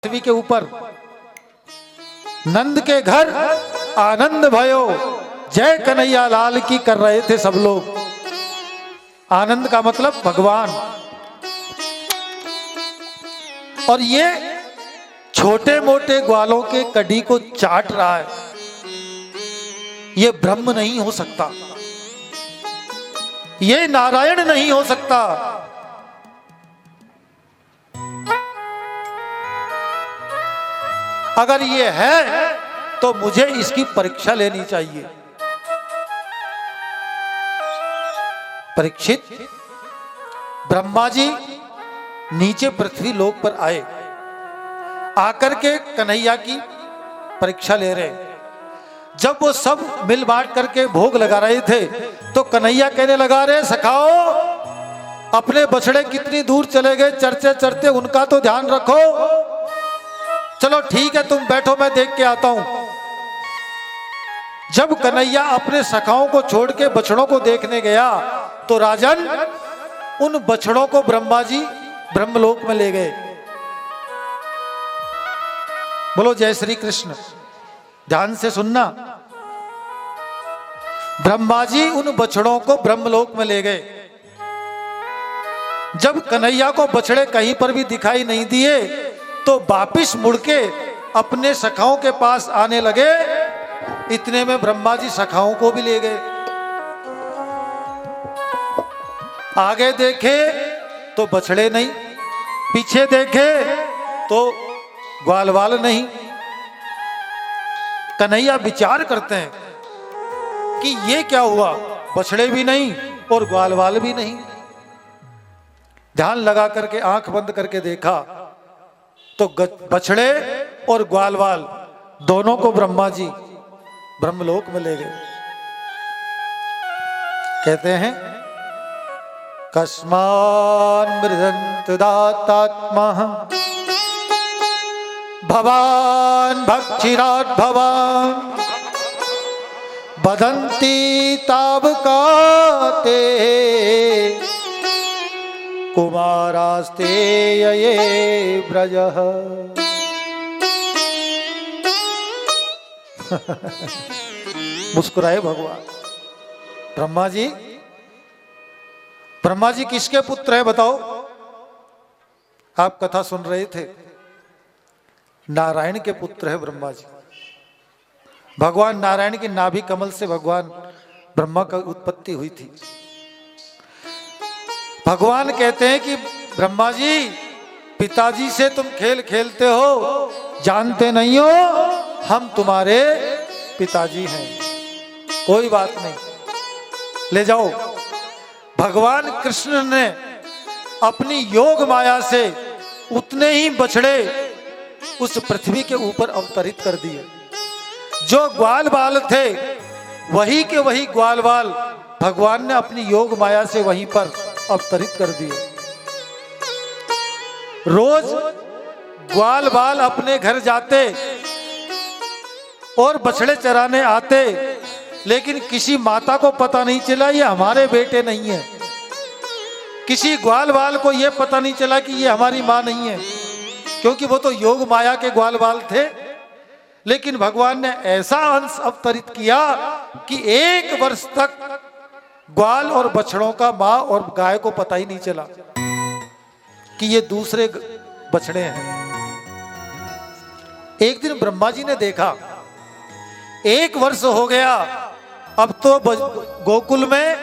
पृथ्वी के ऊपर नंद के घर आनंद भयो जय कन्हैया लाल की कर रहे थे सब लोग। आनंद का मतलब भगवान। और ये छोटे मोटे ग्वालों के कड़ी को चाट रहा है। ये ब्रह्म नहीं हो सकता, ये नारायण नहीं हो सकता। अगर ये है तो मुझे इसकी परीक्षा लेनी चाहिए। परीक्षित, ब्रह्मा जी नीचे पृथ्वी लोक पर आए, आकर के कन्हैया की परीक्षा ले रहे। जब वो सब मिल बांट करके भोग लगा रहे थे तो कन्हैया कहने लगा, रे सखाओ, अपने बछड़े कितनी दूर चले गए चरते चरते, उनका तो ध्यान रखो। चलो ठीक है, तुम बैठो, मैं देख के आता हूं। जब कन्हैया अपने सखाओं को छोड़ के बछड़ों को देखने गया तो राजन उन बछड़ों को ब्रह्मा जी ब्रह्मलोक में ले गए। बोलो जय श्री कृष्ण। ध्यान से सुनना, ब्रह्मा जी उन बछड़ों को ब्रह्मलोक में ले गए। जब कन्हैया को बछड़े कहीं पर भी दिखाई नहीं दिए तो वापिस मुड़ के अपने सखाओं के पास आने लगे। इतने में ब्रह्मा जी सखाओं को भी ले गए। आगे देखे तो बछड़े नहीं, पीछे देखे तो ग्वालवाल नहीं। कन्हैया विचार करते हैं कि ये क्या हुआ, बछड़े भी नहीं और ग्वालवाल भी नहीं। ध्यान लगा करके आंख बंद करके देखा तो बछड़े और ग्वालवाल दोनों को ब्रह्मा जी ब्रह्मलोक में ले गए। कहते हैं, कस्मान् मृदन्त दातात्मा भवान् भक्षिरात् भवान् बदन्ति तावकाते कुमारास्ते ये ब्रजः। मुस्कुराए भगवान। ब्रह्मा जी किसके पुत्र है बताओ? आप कथा सुन रहे थे, नारायण के पुत्र है ब्रह्मा जी। भगवान नारायण की नाभि कमल से भगवान ब्रह्मा का उत्पत्ति हुई थी। भगवान कहते हैं कि ब्रह्मा जी, पिताजी से तुम खेल खेलते हो, जानते नहीं हो हम तुम्हारे पिताजी हैं। कोई बात नहीं, ले जाओ। भगवान कृष्ण ने अपनी योग माया से उतने ही बछड़े उस पृथ्वी के ऊपर अवतरित कर दिए। जो ग्वाल बाल थे वही के वही ग्वाल बाल भगवान ने अपनी योग माया से वहीं पर अवतरित कर दिए। रोज ग्वाल बाल अपने घर जाते और बछड़े चराने आते, लेकिन किसी माता को पता नहीं चला ये हमारे बेटे नहीं है। किसी ग्वाल बाल को ये पता नहीं चला कि ये हमारी मां नहीं है, क्योंकि वो तो योग माया के ग्वाल बाल थे। लेकिन भगवान ने ऐसा अंश अवतरित किया कि 1 वर्ष तक ग्वाल और बछड़ों का मां और गाय को पता ही नहीं चला कि ये दूसरे बछड़े हैं। एक दिन ब्रह्मा जी ने देखा 1 वर्ष हो गया, अब तो गोकुल में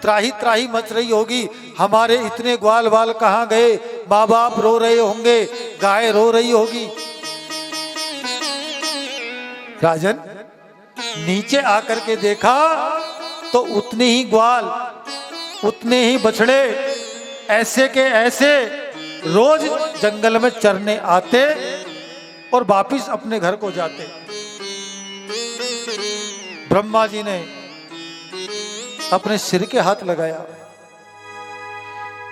त्राही त्राही मच रही होगी, हमारे इतने ग्वाल बाल कहाँ गए? माँ बाप रो रहे होंगे, गाय रो रही होगी। राजन नीचे आकर के देखा तो उतने ही ग्वाल, उतने ही बछड़े ऐसे के ऐसे रोज जंगल में चरने आते और वापिस अपने घर को जाते। ब्रह्मा जी ने अपने सिर के हाथ लगाया,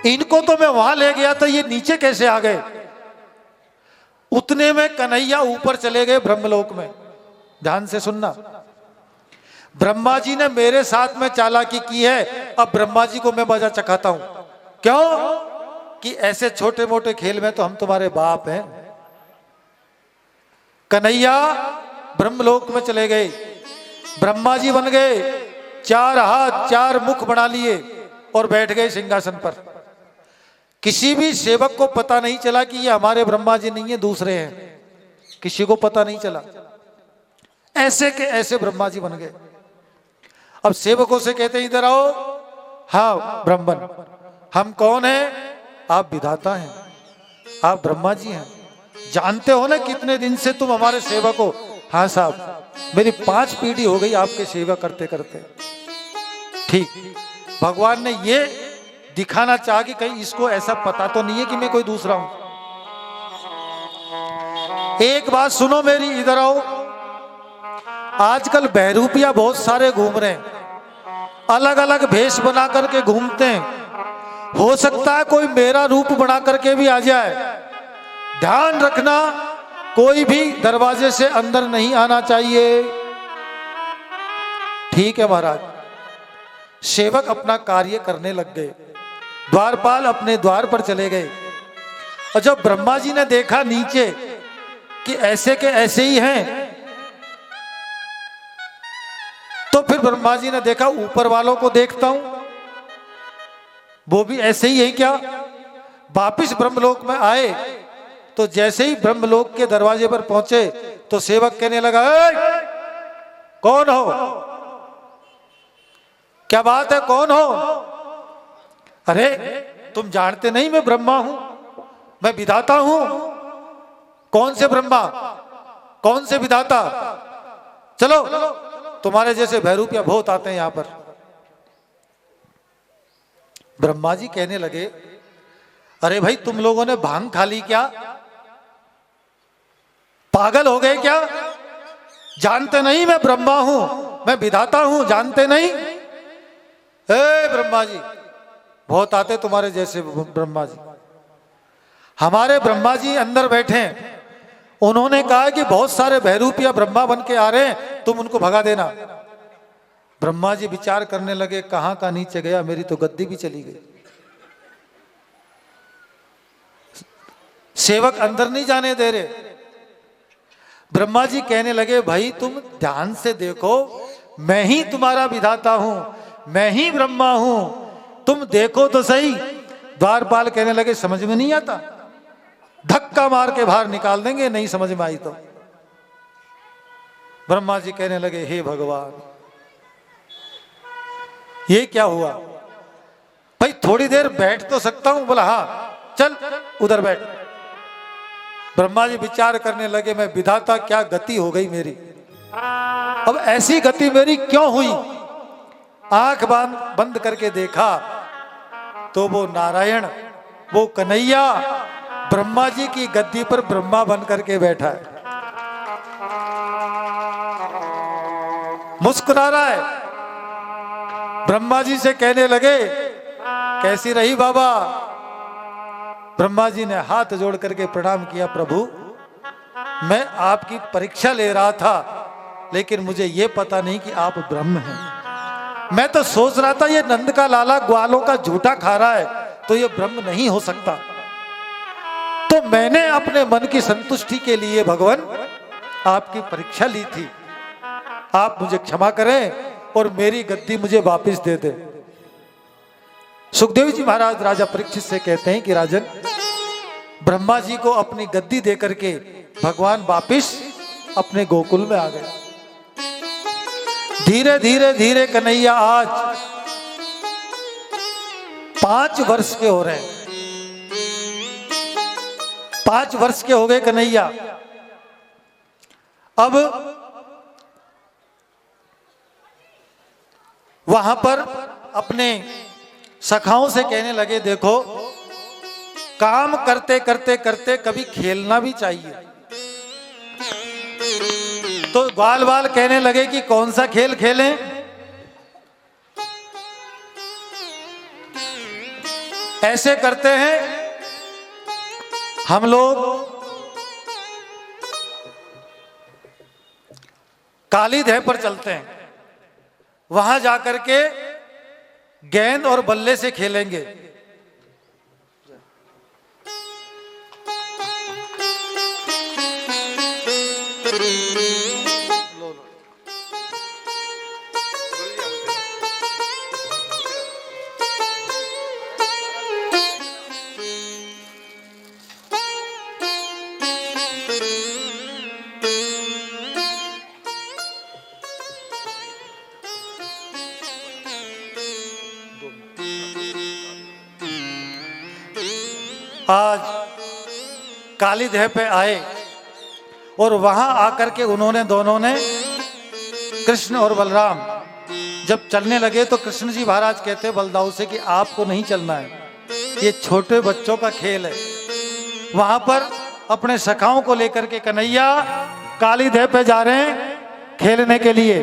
इनको तो मैं वहां ले गया था, ये नीचे कैसे आ गए? उतने में कन्हैया ऊपर चले गए ब्रह्मलोक में। ध्यान से सुनना, ब्रह्मा जी ने मेरे साथ में चालाकी की है, अब ब्रह्मा जी को मैं मजा चखाता हूं। क्यों? कि ऐसे छोटे मोटे खेल में तो हम तुम्हारे बाप हैं। कन्हैया ब्रह्मलोक में चले गए, ब्रह्मा जी बन गए, 4 हाथ 4 मुख बना लिए और बैठ गए सिंहासन पर। किसी भी सेवक को पता नहीं चला कि ये हमारे ब्रह्मा जी नहीं है, दूसरे हैं, किसी को पता नहीं चला। ऐसे के ऐसे ब्रह्मा जी बन गए। अब सेवकों से कहते इधर आओ। हाँ ब्राह्मण, हम कौन हैं? आप विधाता हैं, आप ब्रह्मा जी हैं। जानते हो ना कितने दिन से तुम हमारे सेवक हो? हाँ साहब, मेरी 5 पीढ़ी हो गई आपके सेवा करते करते। ठीक, भगवान ने ये दिखाना चाहा कि कहीं इसको ऐसा पता तो नहीं है कि मैं कोई दूसरा हूं। एक बात सुनो मेरी, इधर आओ। आजकल बहरूपिया बहुत सारे घूम रहे हैं, अलग अलग भेष बना करके घूमते हैं। हो सकता है कोई मेरा रूप बना करके भी आ जाए। ध्यान रखना, कोई भी दरवाजे से अंदर नहीं आना चाहिए। ठीक है महाराज। सेवक अपना कार्य करने लग गए, द्वारपाल अपने द्वार पर चले गए। और जब ब्रह्मा जी ने देखा नीचे कि ऐसे के ऐसे ही हैं, तो फिर ब्रह्मा जी ने देखा ऊपर वालों को देखता हूं, वो भी ऐसे ही है क्या? वापिस ब्रह्मलोक में आए तो जैसे ही ब्रह्मलोक के दरवाजे पर पहुंचे तो सेवक कहने लगा, कौन हो? क्या बात है, कौन हो? अरे तुम जानते नहीं मैं ब्रह्मा हूं, मैं विधाता हूं। कौन से ब्रह्मा, कौन से विधाता? चलो, तुम्हारे जैसे बहरूपिया बहुत आते हैं यहां पर। ब्रह्मा जी कहने लगे, अरे भाई तुम लोगों ने भांग खा ली क्या? पागल हो गए क्या? जानते नहीं मैं ब्रह्मा हूं, मैं विधाता हूं, जानते नहीं? ब्रह्मा जी बहुत आते तुम्हारे जैसे ब्रह्मा जी। हमारे ब्रह्मा जी अंदर बैठे हैं, उन्होंने कहा कि बहुत सारे बहरूपिया ब्रह्मा बन के आ रहे हैं, तुम उनको भगा देना। ब्रह्मा जी विचार करने लगे, कहां का नीचे गया, मेरी तो गद्दी भी चली गई। सेवक अंदर नहीं जाने दे रहे। ब्रह्मा जी कहने लगे, भाई तुम ध्यान से देखो, मैं ही तुम्हारा विधाता हूं, मैं ही ब्रह्मा हूं, तुम देखो तो सही। द्वारपाल कहने लगे, समझ में नहीं आता, धक्का मार के बाहर निकाल देंगे, नहीं समझ में आई तो। ब्रह्मा जी कहने लगे, हे भगवान ये क्या हुआ? भाई थोड़ी देर बैठ तो सकता हूं? बोला हाँ चल उधर बैठ। ब्रह्मा जी विचार करने लगे, मैं विधाता, क्या गति हो गई मेरी, अब ऐसी गति मेरी क्यों हुई? आंख बंद करके देखा तो वो नारायण, वो कन्हैया ब्रह्मा जी की गद्दी पर ब्रह्मा बन करके बैठा है, मुस्कुरा रहा है। ब्रह्मा जी से कहने लगे, कैसी रही बाबा? ब्रह्मा जी ने हाथ जोड़ करके प्रणाम किया, प्रभु मैं आपकी परीक्षा ले रहा था, लेकिन मुझे ये पता नहीं कि आप ब्रह्म हैं। मैं तो सोच रहा था ये नंद का लाला ग्वालों का झूठा खा रहा है, तो ये ब्रह्म नहीं हो सकता। तो मैंने अपने मन की संतुष्टि के लिए भगवान आपकी परीक्षा ली थी। आप मुझे क्षमा करें और मेरी गद्दी मुझे वापस दे दे। सुखदेव जी महाराज राजा परीक्षित से कहते हैं कि राजन, ब्रह्मा जी को अपनी गद्दी दे करके भगवान वापिस अपने गोकुल में आ गए। धीरे धीरे धीरे कन्हैया आज 5 वर्ष के हो रहे हैं। 5 वर्ष के हो गए कन्हैया। अब वहां पर अपने सखाओं से कहने लगे, देखो काम करते करते करते कभी खेलना भी चाहिए। तो ग्वाल बाल कहने लगे कि कौन सा खेल खेलें? ऐसे करते हैं हम लोग काली देह पर चलते हैं, वहां जाकर के गेंद और बल्ले से खेलेंगे। आज कालीदेह पे आए और वहां आकर के उन्होंने दोनों ने कृष्ण और बलराम जब चलने लगे तो कृष्ण जी महाराज कहते बलदाऊ से कि आपको नहीं चलना है, ये छोटे बच्चों का खेल है। वहां पर अपने सखाओं को लेकर के कन्हैया कालीदेह पे जा रहे हैं खेलने के लिए।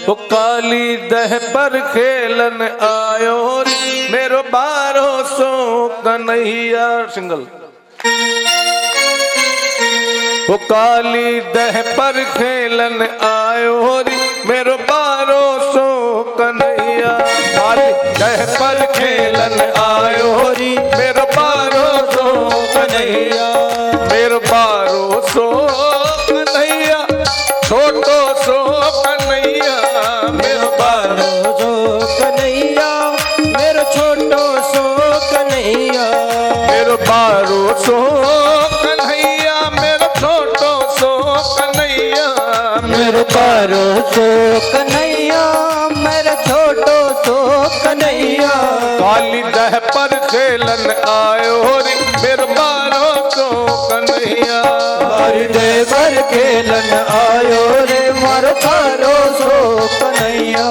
वो काली दह पर खेलन आयो मेरो 1200 कन्हैया सिंगल। वो काली दह पर खेलन आयो मेरो 1200 कन्हैया। काली दह पर खेलन आयो मेरो 1200 कन्हैया। मेरो 1200 कन्हैया छोटो सो कन्हैया। मेरो 1200 कन्हैया मेरो छोटो सो कन्हैया। मेरो 1200 कन्हैया मेरो छोटो सो कन्हैया। मेरो 1200 कन्हैया मेरो छोटो सो कन्हैया। काली दह पर खेलन आयो रे मेरो 1200 कन्हैया। काली दह पर खेलन आयो रे मारो 1200 कन्हैया।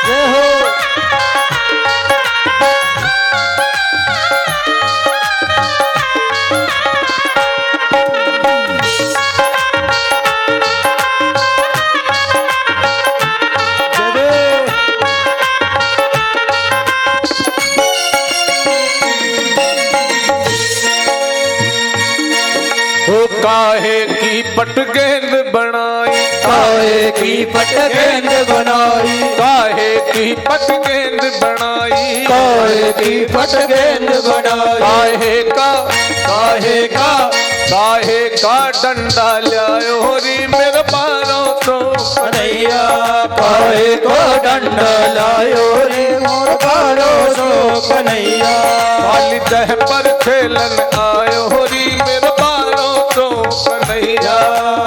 जय हो। काहे की पट गेंद बनाई। काहे की पट गेंद बनाई। काहे की पट गेंद बनाई। काहे की पट गेंद बनाई। काहे का डंडा लायो री मेरे 1200 कन्हैया। काहे का डंडा लायो रे मोर 1200 कन्हैया। काली दह पर खेलन आयो री मेरे 1200 कन्हैया।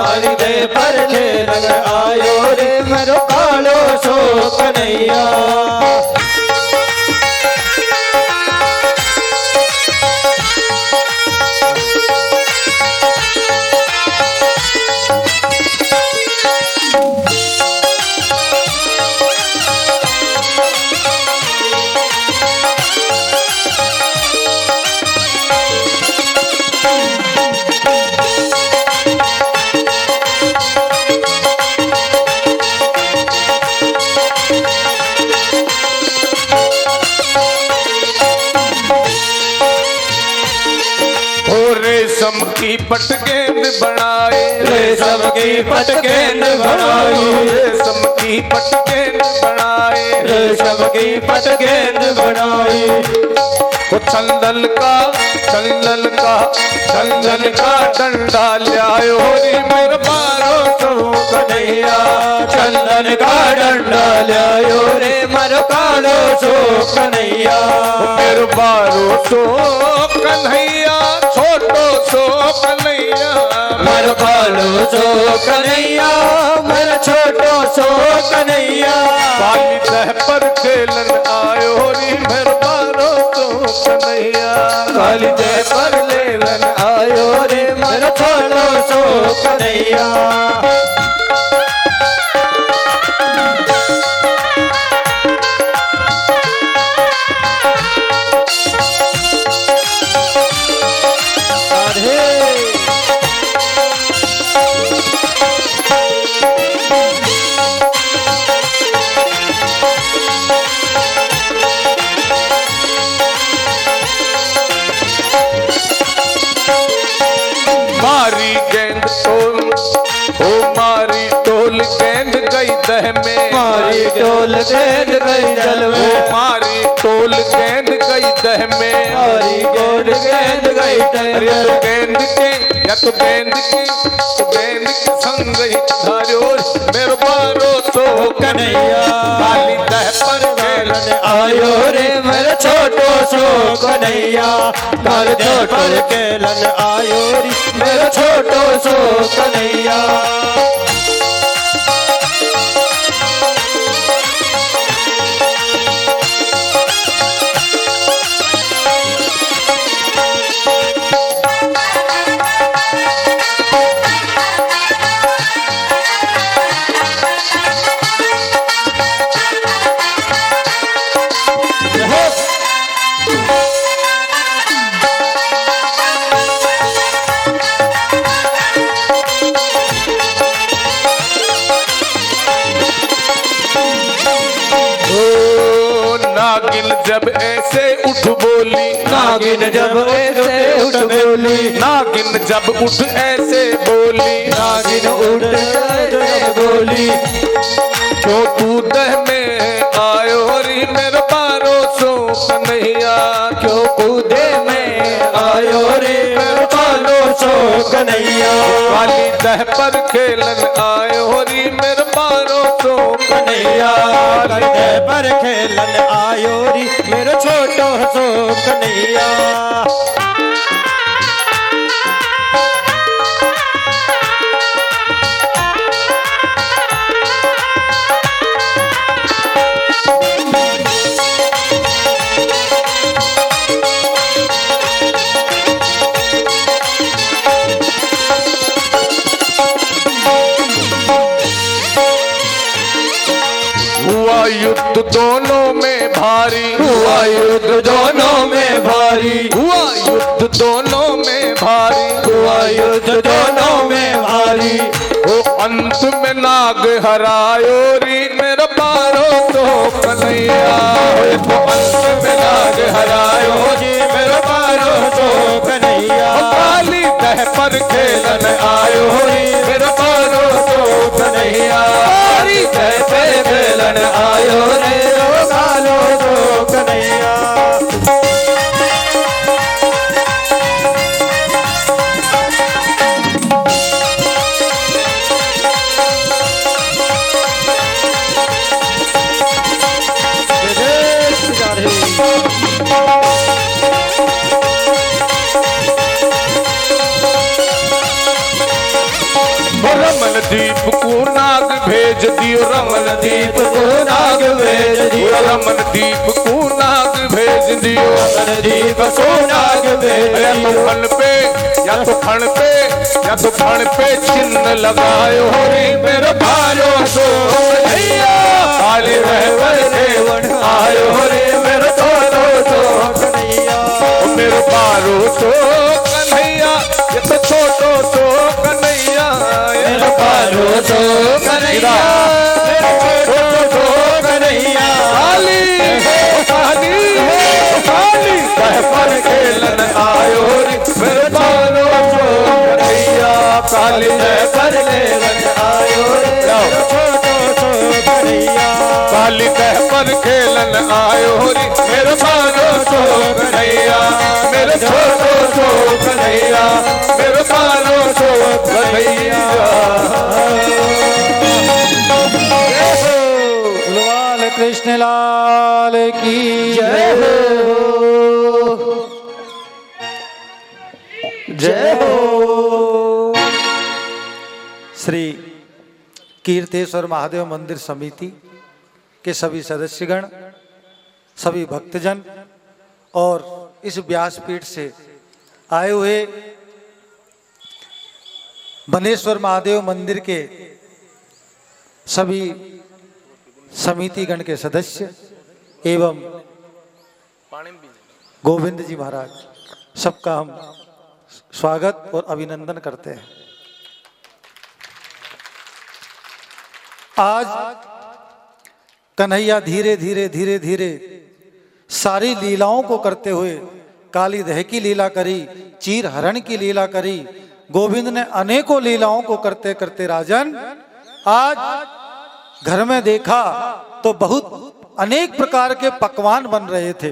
काली दह पर खेलन आयो रे मेरो 1200 कन्हैया। रेशम की पट गेंद बनाए। रेशम की पट गेंद बनाई। रेशम की पट गेंद बनाए। रेशम की पट गेंद बनाई। वो चंदन का डंडा लायो रे मेरे 1200 कन्हैया। चंदन का डंडा लायो रे मेरे 1200 कन्हैया। मेरे 1200 कन्हैया छोटो सो कन्हैया। मेरे 1200 कन्हैया मेरा छोटो सो कन्हैया। काली दह पर खेलन आयो रे मेरे 1200 कन्हैया। काली दह पर खेलन आयो रे मेरा छोटो सो कन्हैया। मारी गेंद गेंद गई दह में। मारी टोल गेंद गई जल में। मारी टोल गेंद गई दह में, हरी गोड गेंद गई दह अरे में। तो गेंद के या तो गेंद की तो गेंद के संग ही धारो मेरे बारो तो कन्हैया काली दह पर खेल आयो रे मेरे छोटो सो कन्हैया, काल पर खेलन आयो रे मेरे छोटो सो कन्हैया। नागिन जब ऐसे उठ बोली, नागिन जब ऐसे उठ बोली, नागिन जब उठ ऐसे बोली, नागिन उठ ऐसे बोली, छोटू दह में आयो री मेरे बारो सो कन्हैया, क्यों कूदे में आयो रे मेरे बालो सो कन्हैया। काली दह पर खेलन आयो री मेरे बारो सो कन्हैया कंधे पर खेलन आयो री मेरे छोटो सो कन्हैया। हुआ युद्ध दोनों में भारी, हुआ युद्ध दोनों में भारी, हुआ युद्ध दोनों में भारी, हुआ युद्ध दोनों में भारी, वो अंत में नाग हरायो री मेरा बारो तो कन्हैया, वो अंत में नाग हरायो री मेरा बारो तो कन्हैया। काली दह पर खेलन आयो री मेरा बारो तो कन्हैया, काली दह पर खेलन आयो रे ओ बालो सो कन्हैया। रमन दीप को नाग भेज दियो, रमन दीप को नाग भेज दियो, रमन दीप को नाग भेज दियो, दीप को नाग भेज या तो दियो। फन पे या तो फन पे या तो फन पे चिन्ह लगायो रे मेरे बारो सो कन्हैया, काली रहवर देवन आयो रे मेरे बारो सो कन्हैया। मेरे बारो सो कन्हैया, ये तो छोटो सो कन्हैया, मेरे बालो सो कन्हैया, मेरे छोटो सो कन्हैया। काली काली काली दह पर खेलन आयो रे मेरे बारो सो कन्हैया, काली दह पर खेलन आयो रे मेरे छोटो सो कन्हैया, काली दह पर खेलन आयो रे मेरे बारो सो कन्हैया, मेरे छोटो सो कन्हैया, मेरे बारो सो कन्हैया। गुलवाल कृष्ण लाल की जय हो, जय हो। श्री कीर्तेश्वर महादेव मंदिर समिति के सभी सदस्यगण, सभी भक्तजन और इस व्यासपीठ से आए हुए बनेश्वर महादेव मंदिर के सभी समिति गण के सदस्य एवं गोविंद जी महाराज, सबका हम स्वागत और अभिनंदन करते हैं। आज कन्हैया धीरे धीरे धीरे धीरे सारी लीलाओं को करते हुए काली दह की लीला करी, चीर हरण की लीला करी, गोविंद ने अनेकों लीलाओं को करते करते राजन आज घर में देखा तो बहुत अनेक प्रकार के पकवान बन रहे थे,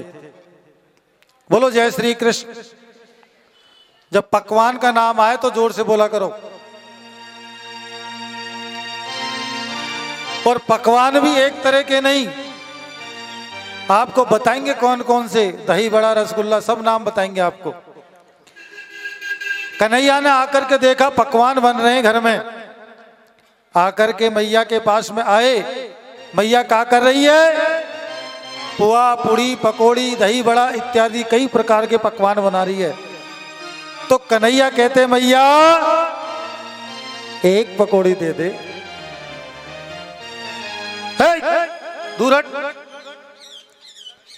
बोलो जय श्री कृष्ण। जब पकवान का नाम आए तो जोर से बोला करो। और पकवान भी एक तरह के नहीं, आपको बताएंगे कौन कौन से, दही बड़ा रसगुल्ला सब नाम बताएंगे आपको। कन्हैया ने आकर के देखा पकवान बन रहे हैं घर में, आकर के मैया के पास में आए। मैया क्या कर रही है? पुआ, पूड़ी, पकोड़ी, दही बड़ा इत्यादि कई प्रकार के पकवान बना रही है। तो कन्हैया कहते मैया एक पकोड़ी दे दे। दूर हट,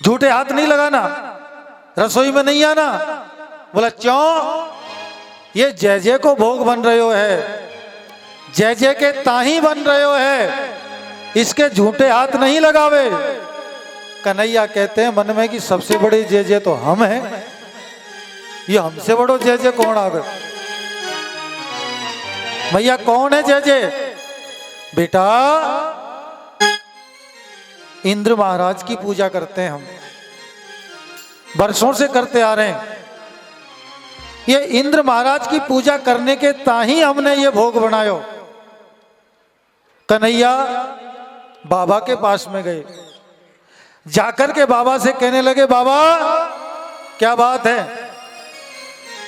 झूठे हाथ नहीं लगाना, रसोई में नहीं आना। बोला क्यों? ये जय जय को भोग बन रहे हो है, जय जय के ताही बन रहे हो है, इसके झूठे हाथ नहीं लगावे। कन्हैया कहते हैं मन में कि सबसे बड़े जय जय तो हम हैं, ये हमसे बड़ो जय जय कौन आ गए? भैया कौन है जय जय? बेटा इंद्र महाराज की पूजा करते हैं हम, वर्षों से करते आ रहे हैं। ये इंद्र महाराज की पूजा करने के ताही हमने ये भोग बनायो। कन्हैया बाबा के पास में गए, जाकर के बाबा से कहने लगे बाबा क्या बात है?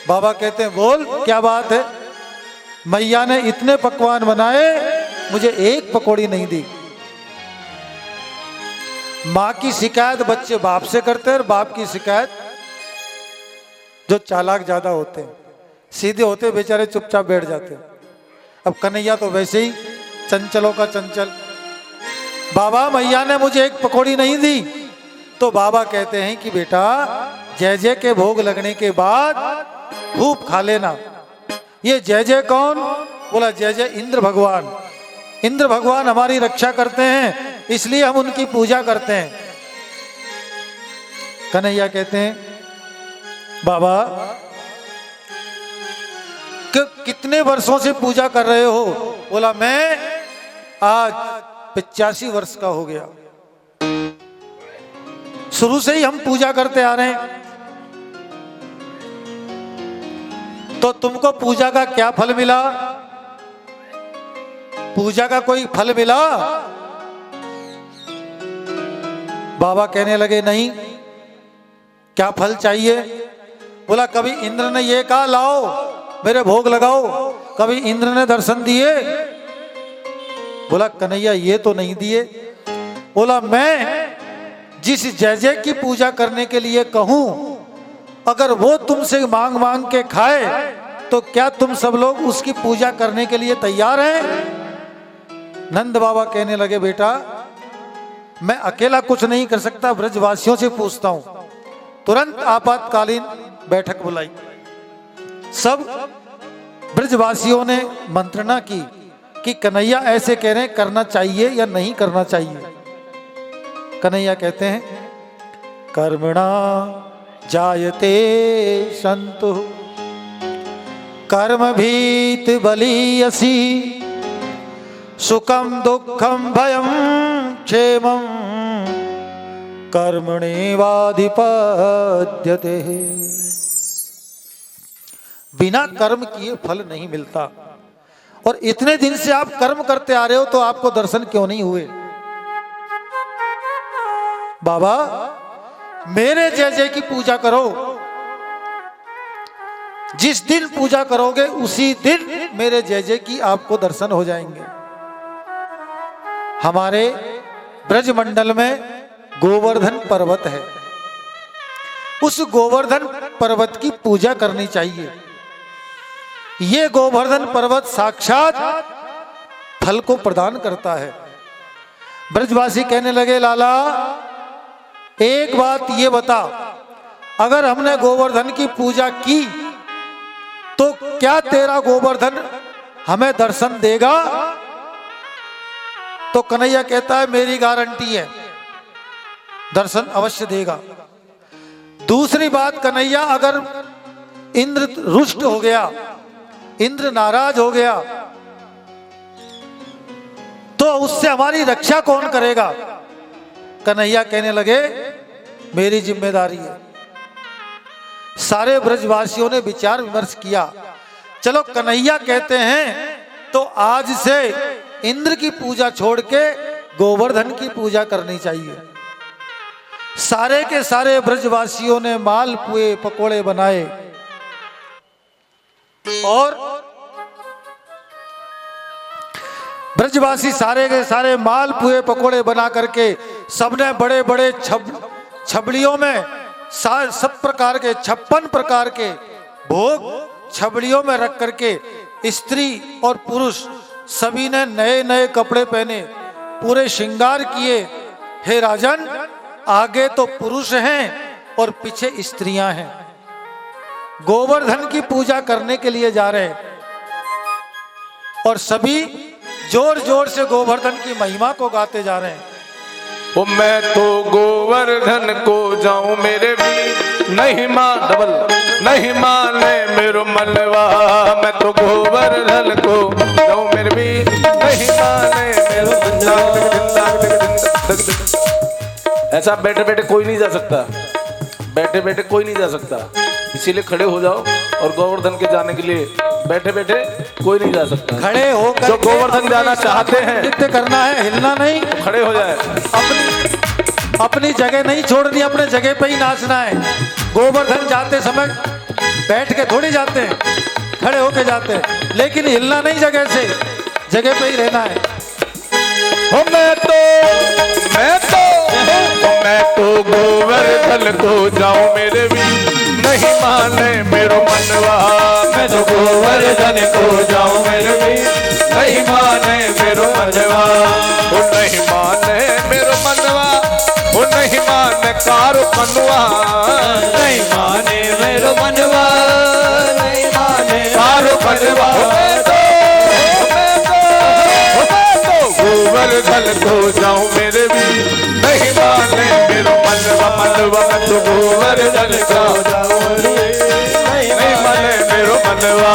बाबा कहते हैं बोल क्या बात है? मैया ने इतने पकवान बनाए, मुझे एक पकौड़ी नहीं दी। माँ की शिकायत बच्चे बाप से करते हैं, और बाप की शिकायत जो चालाक ज्यादा होते हैं, सीधे होते बेचारे चुपचाप बैठ जाते हैं। अब कन्हैया तो वैसे ही चंचलों का चंचल। बाबा मैया ने मुझे एक पकौड़ी नहीं दी। तो बाबा कहते हैं कि बेटा जय जय के भोग लगने के बाद खूब खा लेना। ये जय जय कौन? बोला जय जय इंद्र भगवान। इंद्र भगवान हमारी रक्षा करते हैं, इसलिए हम उनकी पूजा करते हैं। कन्हैया कहते हैं बाबा कितने वर्षों से पूजा कर रहे हो? बोला मैं आज 85 वर्ष का हो गया, शुरू से ही हम पूजा करते आ रहे हैं। तो तुमको पूजा का क्या फल मिला? पूजा का कोई फल मिला? बाबा कहने लगे नहीं। क्या फल चाहिए? बोला कभी इंद्र ने ये कहा लाओ मेरे भोग लगाओ, कभी इंद्र ने दर्शन दिए? बोला कन्हैया ये तो नहीं दिए। बोला मैं जिस जय जय की पूजा करने के लिए कहूं, अगर वो तुमसे मांग मांग के खाए तो क्या तुम सब लोग उसकी पूजा करने के लिए तैयार हैं? नंद बाबा कहने लगे बेटा मैं अकेला कुछ नहीं कर सकता, ब्रजवासियों से पूछता हूं। तुरंत आपातकालीन बैठक बुलाई। सब ब्रजवासियों ने मंत्रणा की कि कन्हैया ऐसे कह रहे हैं, करना चाहिए या नहीं करना चाहिए? कन्हैया कहते हैं कर्मणा जायते संतु कर्म भीत बलीयसी सुखम दुखम भयम क्षेमम कर्मणेवाधिपद्यते। बिना कर्म किए फल नहीं मिलता। और इतने दिन से आप कर्म करते आ रहे हो तो आपको दर्शन क्यों नहीं हुए? बाबा मेरे जय जय की पूजा करो, जिस दिन पूजा करोगे उसी दिन मेरे जय जय की आपको दर्शन हो जाएंगे। हमारे ब्रजमंडल में गोवर्धन पर्वत है, उस गोवर्धन पर्वत की पूजा करनी चाहिए। ये गोवर्धन पर्वत साक्षात फल को प्रदान करता है। ब्रजवासी कहने लगे लाला एक बात ये बता, अगर हमने गोवर्धन की पूजा की तो क्या तेरा गोवर्धन हमें दर्शन देगा? तो कन्हैया कहता है मेरी गारंटी है, दर्शन अवश्य देगा। दूसरी बात कन्हैया अगर इंद्र रुष्ट हो गया, इंद्र नाराज हो गया तो उससे हमारी रक्षा कौन करेगा? कन्हैया कहने लगे मेरी जिम्मेदारी है। सारे ब्रजवासियों ने विचार विमर्श किया, चलो कन्हैया कहते हैं तो आज से इंद्र की पूजा छोड़ के गोवर्धन की पूजा करनी चाहिए। सारे के सारे ब्रजवासियों ने मालपुए पकोड़े बनाए और ब्रजवासी सारे के सारे मालपुए पकोड़े बना करके सबने बड़े बड़े छबड़ियों में सब प्रकार के 56 प्रकार के भोग छबड़ियों में रख करके स्त्री और पुरुष सभी ने नए नए कपड़े पहने, पूरे श्रृंगार किए। हे राजन, आगे तो पुरुष हैं और पीछे स्त्रियां हैं, गोवर्धन की पूजा करने के लिए जा रहे हैं और सभी जोर जोर से गोवर्धन की महिमा को गाते जा रहे हैं। ओ मैं तो गोवर्धन को जाऊं मेरे भी नहीं माने मेरो मनवा, मैं तो गोवर्धन को जाऊं मेरे भी नहीं माने मेरो मनवा। ऐसा बैठे बैठे कोई नहीं जा सकता, बैठे बैठे कोई नहीं जा सकता, इसीलिए खड़े हो जाओ। और गोवर्धन के जाने के लिए बैठे बैठे कोई नहीं जा सकता, खड़े होकर जो गोवर्धन जाना चाहते हैं नृत्य करना है, हिलना नहीं, तो खड़े हो जाए। अपनी जगह नहीं छोड़नी, अपने जगह पे ही नाचना है। गोवर्धन जाते समय बैठ के थोड़ी जाते हैं, खड़े होके जाते हैं, लेकिन हिलना नहीं जगह से, जगह पे ही रहना है। मैं तो गोवर्धन को जाऊं मेरे भी नहीं माने मेरो मनवा, मैं तो गोवर्धन को जाऊं मेरे भी नहीं माने मेरो मनवा। वो नहीं माने मेरो मनवा, वो नहीं माने कारो मनवा, नहीं माने मेरो मनवा, नहीं माने कारो मनवा। गोवर्धन को जाऊं मेरे भी नहीं माने मेरो मनवा, मैं तो गोवर्धन को जाऊं नहीं माने मेरो मनवा।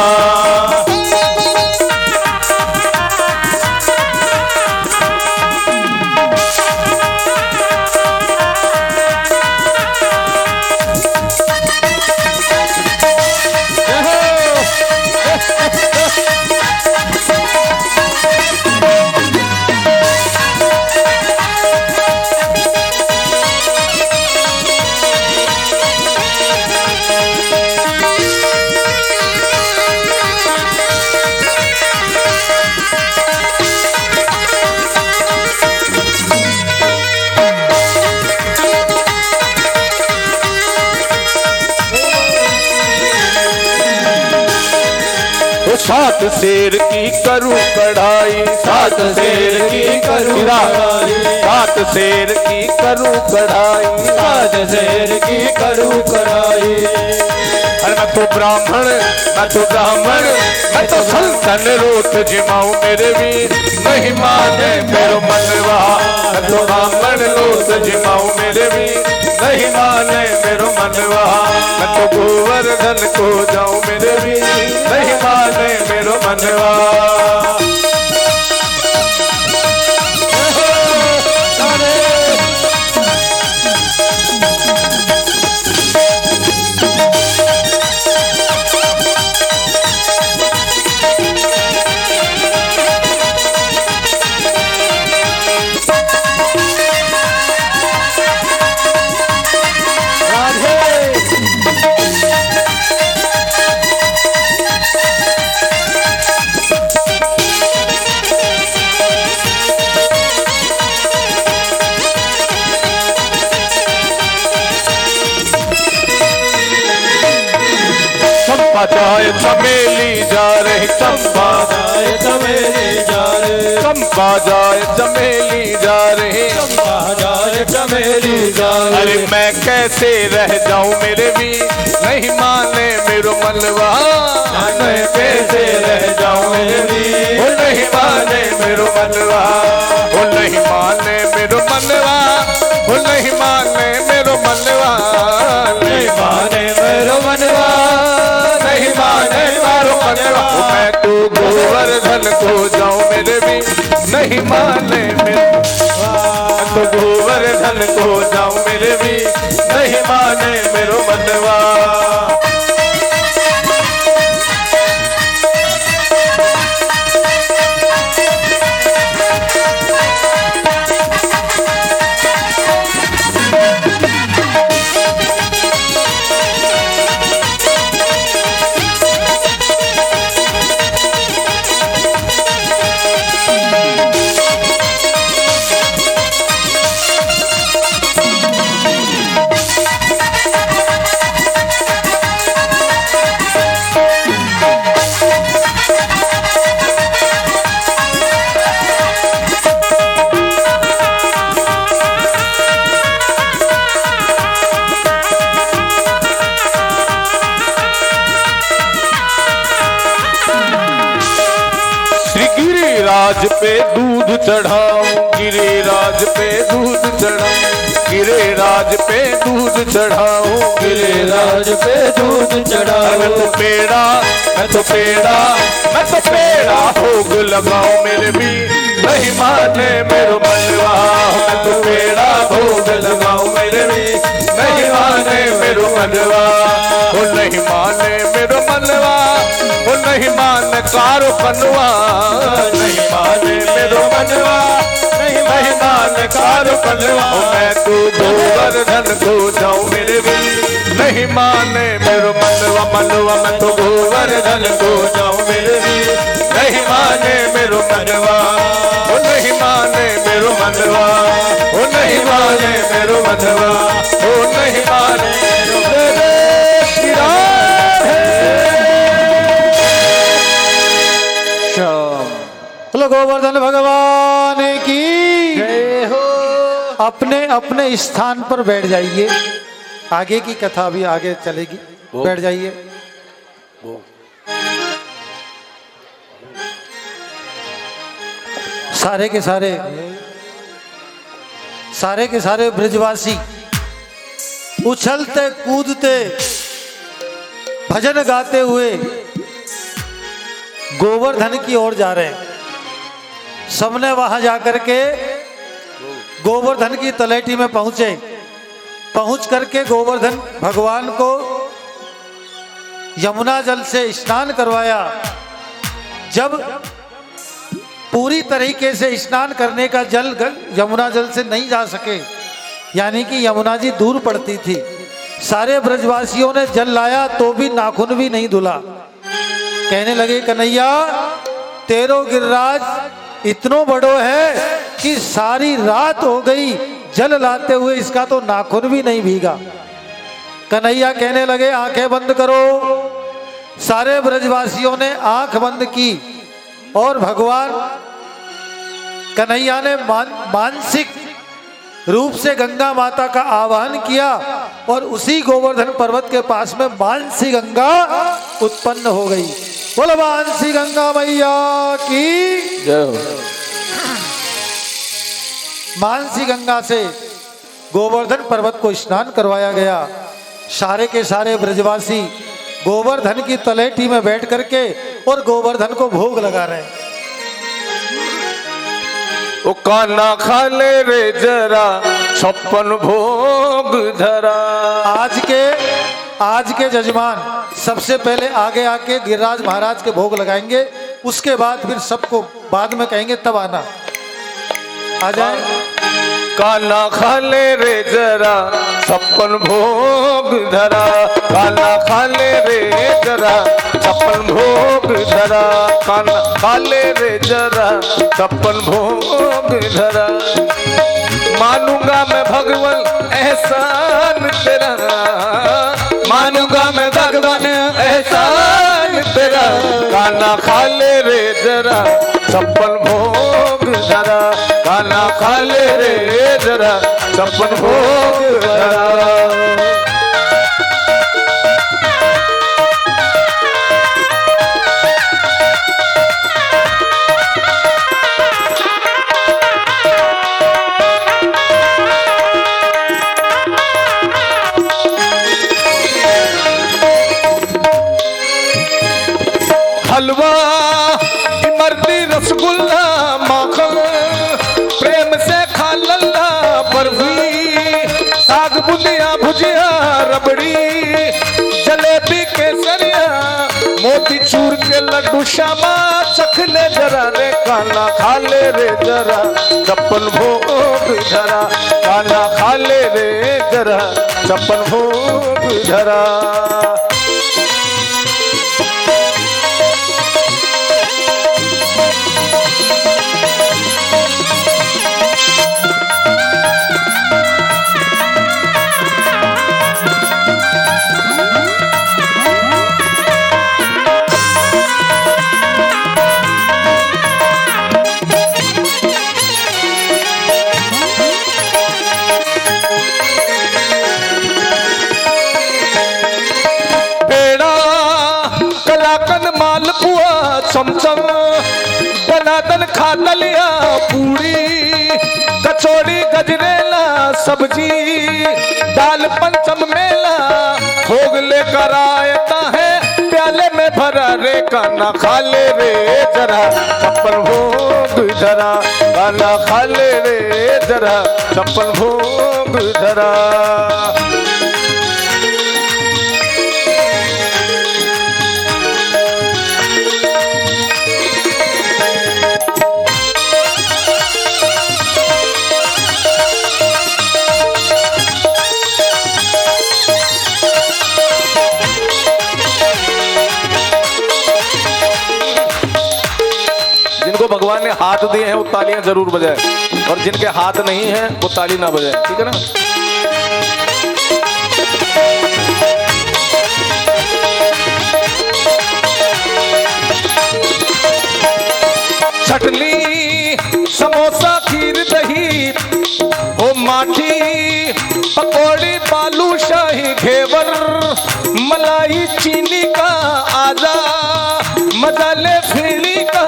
सात शेर की करूं कढ़ाई, सात शेर की करूं कढ़ाई, सात शेर की करूं कढ़ाई, सात शेर की करूं कढ़ाई। अरे मैं तो ब्राह्मण, मैं तो ब्राह्मण, मैं तो संतन रोट जिमाऊं मेरे भी नहीं माने मेरो मनवा, मैं तो ब्राह्मण रोट जिमाऊं मेरे भी नहीं माने मेरो मनवा। मैं तो गोवर्धन को जाऊं मेरे भी नहीं माने मेरो मनवा। जाए चमेली जा रही, चंपा जाए चमेली जा रही, चंपा जाए चमेली जा रही, चंपा जाए चमेली जा रही। अरे मैं कैसे रह जाऊं मेरे भी नहीं माने मेरो मनवा, मैं कैसे रह जाऊं मेरे भी वो नहीं माने मेरो मनवा, वो नहीं माने मेरो मनवा, वो नहीं माने मेरो मनवा, नहीं माने मेरो मनवा, नहीं माने मेरो मनवा। मैं तो गोवर्धन को जाऊं मेरे भी नहीं माने मेरो, तो गोवर्धन को जाऊं मेरे भी नहीं माने मेरो मनवा। गिरिराज पे दूध चढ़ाऊं, गिरिराज पे दूध चढ़ाऊं, गिरिराज पे दूध चढ़ाऊं, गिरिराज पे दूध चढ़ाऊं। मैं तो पेड़ा, मैं तो पेड़ा, मैं तो पेड़ा भोग लगाऊं मेरे भी नहीं माने मेरो मनवा। मैं तो पेड़ा भोग लगाऊं मेरे भी नहीं माने मेरो मनवा। वो नहीं माने मेरो मनवा, वो नहीं माने कारो कनवा, नहीं माने मेरो मनवा, नहीं माने कारो कनवा। मैं तू गोवर्धन को जाऊं मेरे भी नहीं माने मेरो मनवा, मनवा मैं तो गोवर्धन को जाऊं मेरे भी नहीं माने मेरो मनवा। वो नहीं माने मेरो मनवा, वो नहीं माने मेरो मनवा, वो नहीं माने मेरे बोलो गोवर्धन भगवान की जय हो। अपने अपने स्थान पर बैठ जाइए, आगे की कथा भी आगे चलेगी। बैठ जाइए। सारे के सारे ब्रजवासी उछलते कूदते भजन गाते हुए गोवर्धन की ओर जा रहे हैं। सबने वहां जाकर के गोवर्धन की तलहटी में पहुंचे। पहुंच करके गोवर्धन भगवान को यमुना जल से स्नान करवाया। जब पूरी तरीके से स्नान करने का जल यमुना जल से नहीं जा सके, यानी कि यमुना जी दूर पड़ती थी, सारे ब्रजवासियों ने जल लाया तो भी नाखून भी नहीं धुला। कहने लगे कन्हैया तेरो गिरिराज इतनो बड़ो है कि सारी रात हो गई जल लाते हुए, इसका तो नाखून भी नहीं भीगा। कन्हैया कहने लगे आंखें बंद करो। सारे ब्रजवासियों ने आंख बंद की और भगवान कन्हैया ने मानसिक रूप से गंगा माता का आवाहन किया और उसी गोवर्धन पर्वत के पास में मानसी गंगा उत्पन्न हो गई। बोलो मानसी गंगा मैया की जय हो। मानसी गंगा से गोवर्धन पर्वत को स्नान करवाया गया। सारे के सारे ब्रजवासी गोवर्धन की तलहटी में बैठ करके और गोवर्धन को भोग लगा रहे हैं। ओ काना खा ले रे जरा 56 भोग धरा। आज के जजमान सबसे पहले आगे आके गिरिराज महाराज के भोग लगाएंगे, उसके बाद फिर सबको बाद में कहेंगे तब आना। आ जाए। काना खा ले रे जरा 56 भोग धरा। काना खा ले रे जरा 56 भोग धरा। काना खा ले रे जरा 56 भोग धरा। मानूंगा मैं भगवान एहसान तेरा, मानूंगा मैं भगवान एहसान तेरा। काना खा ले रे जरा 56 भोग धरा। काना खा ले रे जरा 56 भोग धरा। हलवा इमरती रसगुल्ला माखन प्रेम से खा लल्ला बर्फी। साग बुंदिया भुजिया रबड़ी जलेबी केसरिया मोती चूर के लड्डू श्यामा चख ले जरा रे। काना खा ले रे जरा 56 भोग धरा। काना खा ले रे जरा 56 भोग धरा। चमचम दनादन खा का दलिया पूरी कचौड़ी गजरेला सब्जी दाल पंचम मेला भोग लेकर आयता है प्याले में भरा रे काना खा ले रे जरा छप्पन भोग धरा काना खा ले रे जरा छप्पन भोग धरा। जिनको भगवान ने हाथ दिए हैं वो तालियां जरूर बजाए और जिनके हाथ नहीं है वो ताली ना बजाए, ठीक है ना। चटनी समोसा खीर दही ओ माठी पकौड़ी बालू शाही घेवर मलाई चीनी का आजा मसाले फिरनी का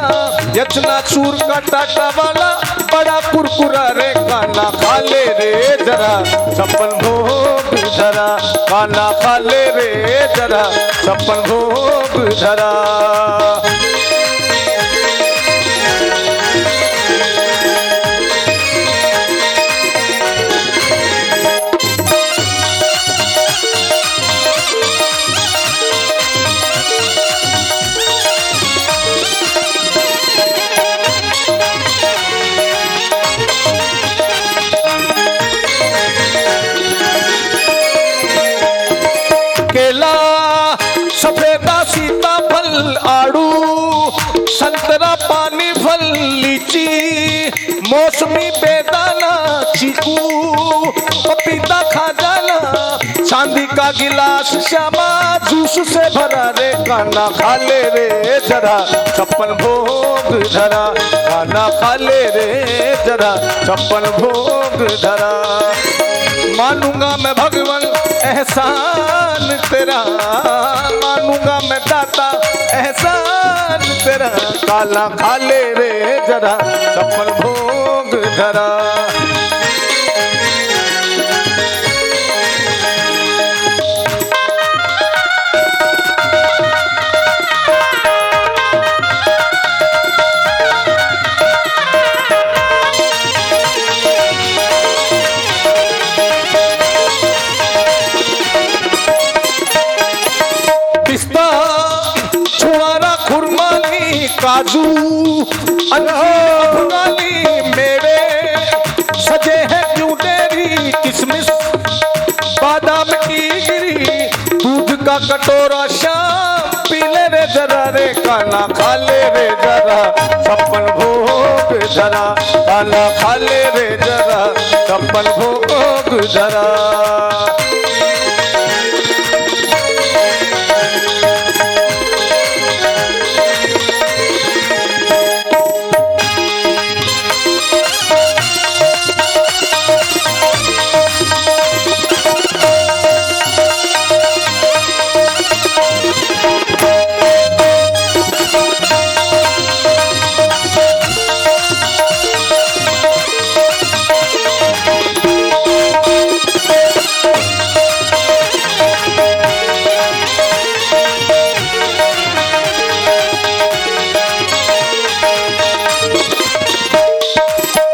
यचना चूर का टाटा वाला बड़ा कुरकुरा रे काना खा ले रे जरा छप्पन भोग धरा काना खा ले रे जरा छप्पन भोग धरा। केला सफेदा सीताफल आड़ू संतरा पानी फल लीची मौसमी बेदाना चीकू पपीता खाजाना चांदी का गिलास श्यामा जूस से भरा रे काना खा ले रे जरा छप्पन भोग धरा काना खा ले रे जरा छप्पन भोग धरा। मानूंगा मैं भगवान एहसान तेरा मानूंगा मैं दाता एहसान तेरा काला खा ले रे जरा छप्पन भोग धरा। काजू अफगानी मेरे सजे हैं क्यों डेरी किशमिश बादाम की गिरी दूध का कटोरा शाम पी ले रे जरा रे काना खा ले रे जरा छप्पन भोग धरा काना खा ले रे जरा छप्पन भोग धरा।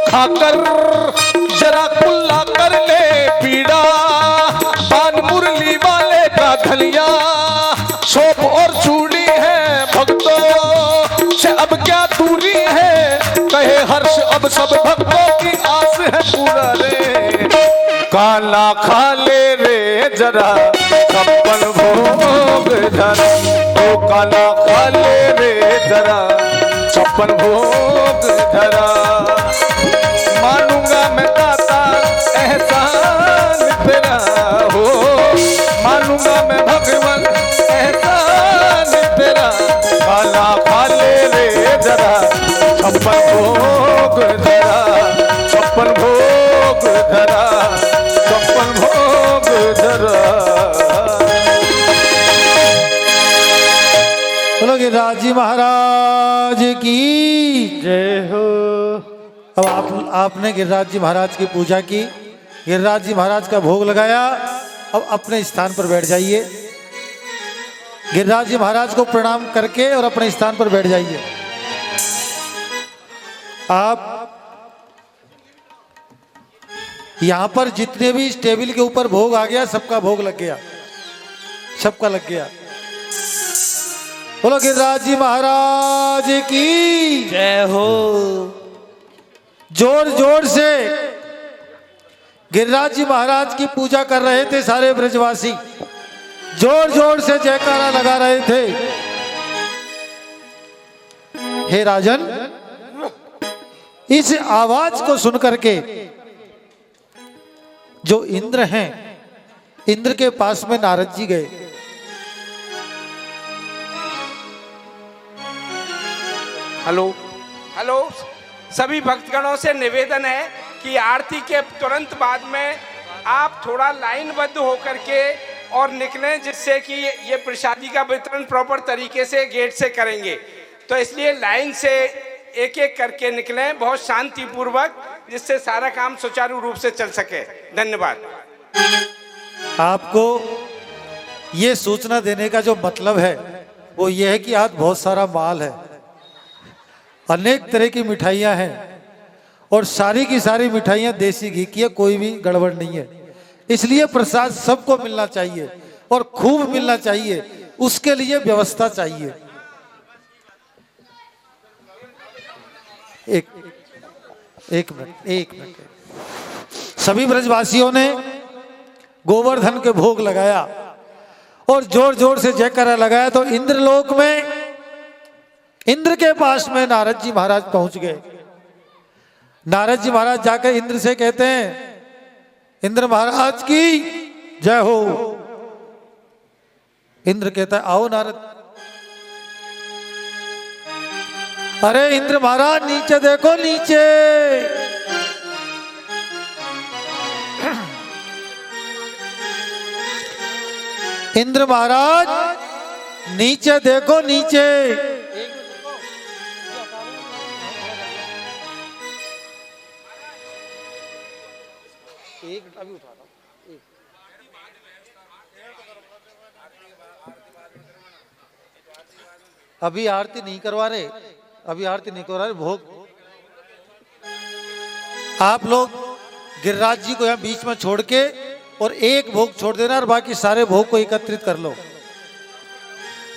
खाकर जरा कुल्ला कर ले पीड़ा पान मुरली वाले का धलिया सोप और चूड़ी है भक्तों से अब क्या दूरी है कहे हर्ष अब सब भक्तों की आस है पूरा रे काला खा ले रे जरा छप्पन भोग धरा ओ काला खा ले रे जरा छप्पन भोग धरा। मानूंगा मैं दाता एहसान तेरा हो मानूंगा मैं भगवान एहसान तेरा काला खा ले रे जरा छप्पन भोग धरा छप्पन भोग धरा छप्पन भोग धरा। बोलो गिरिराज जी महाराज की जय हो। अब आपने गिरिराज जी महाराज की पूजा की, गिरिराज जी महाराज का भोग लगाया। अब अपने स्थान पर बैठ जाइए। गिरिराज जी महाराज को प्रणाम करके और अपने स्थान पर बैठ जाइए। आप यहां पर जितने भी इस टेबल के ऊपर भोग आ गया, सबका भोग लग गया, सबका लग गया। बोलो गिरिराज जी महाराज की जय हो। जोर जोर से गिरिराज जी महाराज की पूजा कर रहे थे सारे ब्रजवासी, जोर जोर से जयकारा लगा रहे थे। हे राजन, इस आवाज को सुनकर के जो इंद्र हैं, इंद्र के पास में नारद जी गए। हेलो हेलो, सभी भक्तगणों से निवेदन है कि आरती के तुरंत बाद में आप थोड़ा लाइनबद्ध होकर के और निकलें, जिससे कि ये प्रसादी का वितरण प्रॉपर तरीके से गेट से करेंगे। तो इसलिए लाइन से एक एक करके निकलें, बहुत शांतिपूर्वक, जिससे सारा काम सुचारू रूप से चल सके। धन्यवाद। आपको ये सूचना देने का जो मतलब है वो ये है कि आज बहुत सारा माल है, अनेक तरह की मिठाइयाँ हैं और सारी की सारी मिठाइयाँ देसी घी की है, कोई भी गड़बड़ नहीं है। इसलिए प्रसाद सबको मिलना चाहिए और खूब मिलना चाहिए, उसके लिए व्यवस्था चाहिए। एक मिनट। सभी ब्रजवासियों ने गोवर्धन के भोग लगाया और जोर जोर से जयकारा लगाया। तो इंद्रलोक में, इंद्र के पास में नारद जी महाराज पहुंच गए। नारद जी महाराज जाकर इंद्र से कहते हैं, इंद्र महाराज की जय हो। इंद्र कहता है, आओ नारद। अरे इंद्र महाराज नीचे देखो, नीचे। इंद्र महाराज नीचे देखो, नीचे। अभी आरती नहीं करवा रहे, अभी आरती नहीं करवा रहे, भोग। आप लोग गिरिराज जी को यहाँ बीच में छोड़ के और एक भोग छोड़ देना और बाकी सारे भोग को एकत्रित कर लो,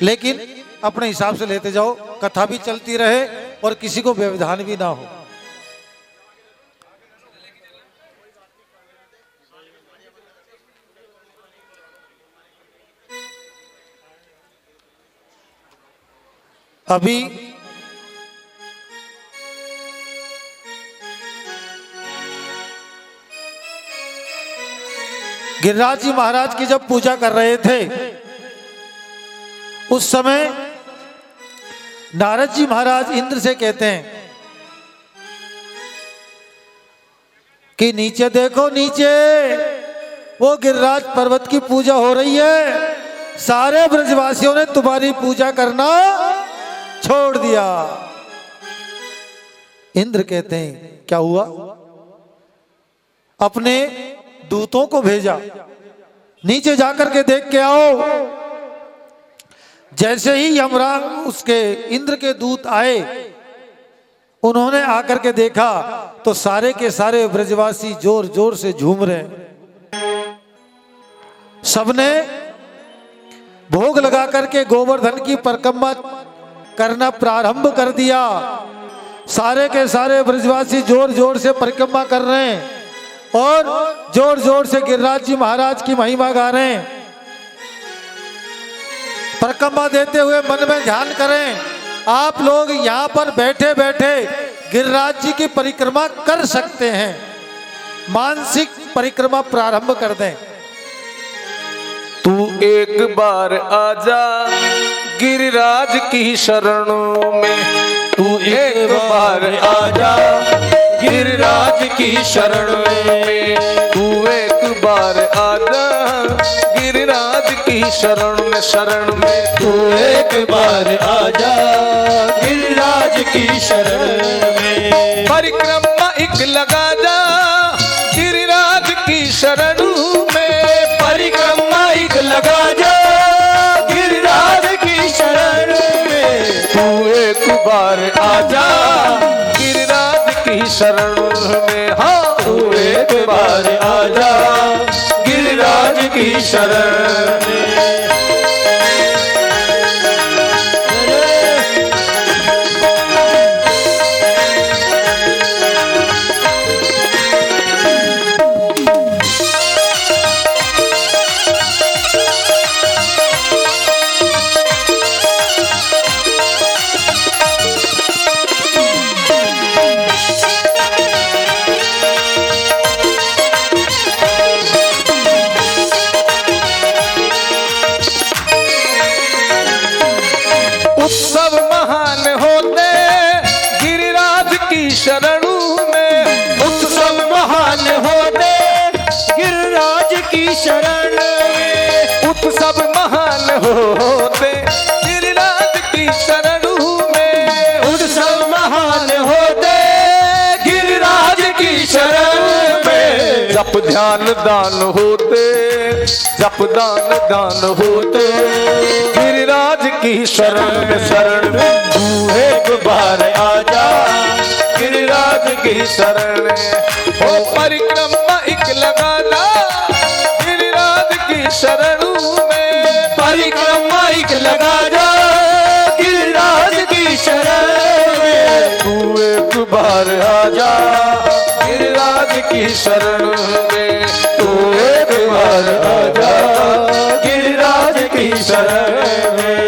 लेकिन अपने हिसाब से लेते जाओ, कथा भी चलती रहे और किसी को व्यवधान भी ना हो। अभी गिरिराज जी महाराज की जब पूजा कर रहे थे, उस समय नारद जी महाराज इंद्र से कहते हैं कि नीचे देखो, नीचे। वो गिरिराज पर्वत की पूजा हो रही है, सारे ब्रजवासियों ने तुम्हारी पूजा करना छोड़ दिया। इंद्र कहते हैं, क्या हुआ? अपने दूतों को भेजा, नीचे जाकर के देख के आओ। जैसे ही यमराज, उसके इंद्र के दूत आए, उन्होंने आकर के देखा तो सारे के सारे ब्रजवासी जोर जोर से झूम रहे हैं। सबने भोग लगा करके गोवर्धन की परिक्रमा करना प्रारंभ कर दिया। सारे के सारे ब्रजवासी जोर जोर से परिक्रमा कर रहे हैं और जोर जोर से गिरिराज जी महाराज की महिमा गा रहे हैं। परिक्रमा देते हुए मन में ध्यान करें, आप लोग यहाँ पर बैठे बैठे गिरिराज जी की परिक्रमा कर सकते हैं। मानसिक परिक्रमा प्रारंभ कर दें। तू एक बार आजा गिरिराज की शरणों में, तू एक बार आजा गिरिराज की शरण में, तू एक बार आजा गिरिराज की शरण में तू एक बार आजा गिरिराज की शरण में। परिक्रमा एक लगा जा गिरिराज की शरण में। परिक्रमा एक लगा जा गिरिराज की शरण में। तू एक बार आजा गिरिराज की शरण में। हाँ, तू एक बार आजा गिरिराज की शरण में। उत्सव महान होते गिरिराज की शरण में। उत्सव महान होते गिरिराज की शरण में। उत्सव महान होते गिरिराज की शरण में। उत्सव महान होते गिरिराज की शरण में। जप ध्यान दान होते, जप दान होते गिरिराज की शरण में। तू एक बार आजा गिरिराज की शरण में। ओ परिक्रमा एक लगा ला गिरिराज की शरण में। परिक्रमा एक लगा जा गिरिराज की शरण में। तू एक बार आजा गिरिराज की शरण में। तू एक बार आजा गिरिराज की शरण में।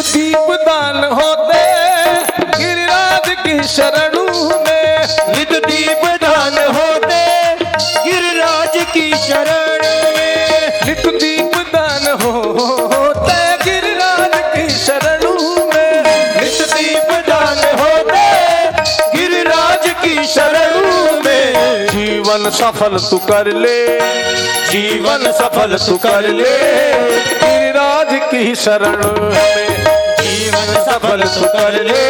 दीप दान होते गिरिराज की शरण में। नित दीप दान होते गिरिराज की शरण में। नित दीप दान होते गिरिराज की शरण में। नित दीप दान होते गिरिराज की शरण में। जीवन सफल तू कर ले, जीवन सफल तू कर ले गिरिराज की शरण में। जीवन सफल तू कर ले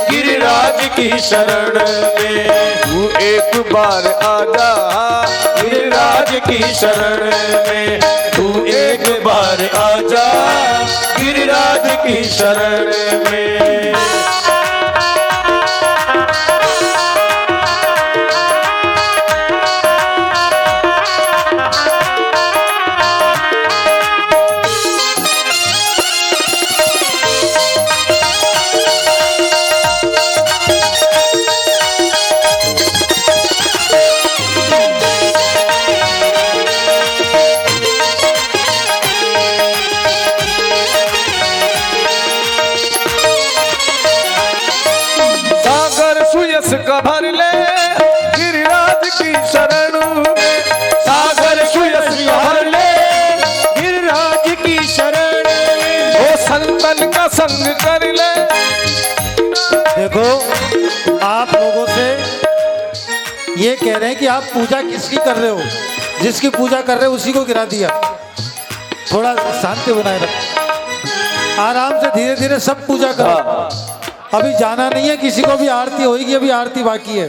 गिरिराज की शरण में। तू एक बार आजा गिरिराज की शरण में। तू एक बार आजा गिरिराज की शरण में। सुयस का भर ले गिरिराज की शरण में। सागर सुयस का भर ले गिरिराज की शरण में। ओ संतन का संग कर ले। देखो, आप लोगों से ये कह रहे हैं कि आप पूजा किसकी कर रहे हो। जिसकी पूजा कर रहे हो उसी को गिरा दिया। थोड़ा शांति बनाए रखो, आराम से धीरे धीरे सब पूजा करो। अभी जाना नहीं है किसी को भी, आरती होगी, अभी आरती बाकी है।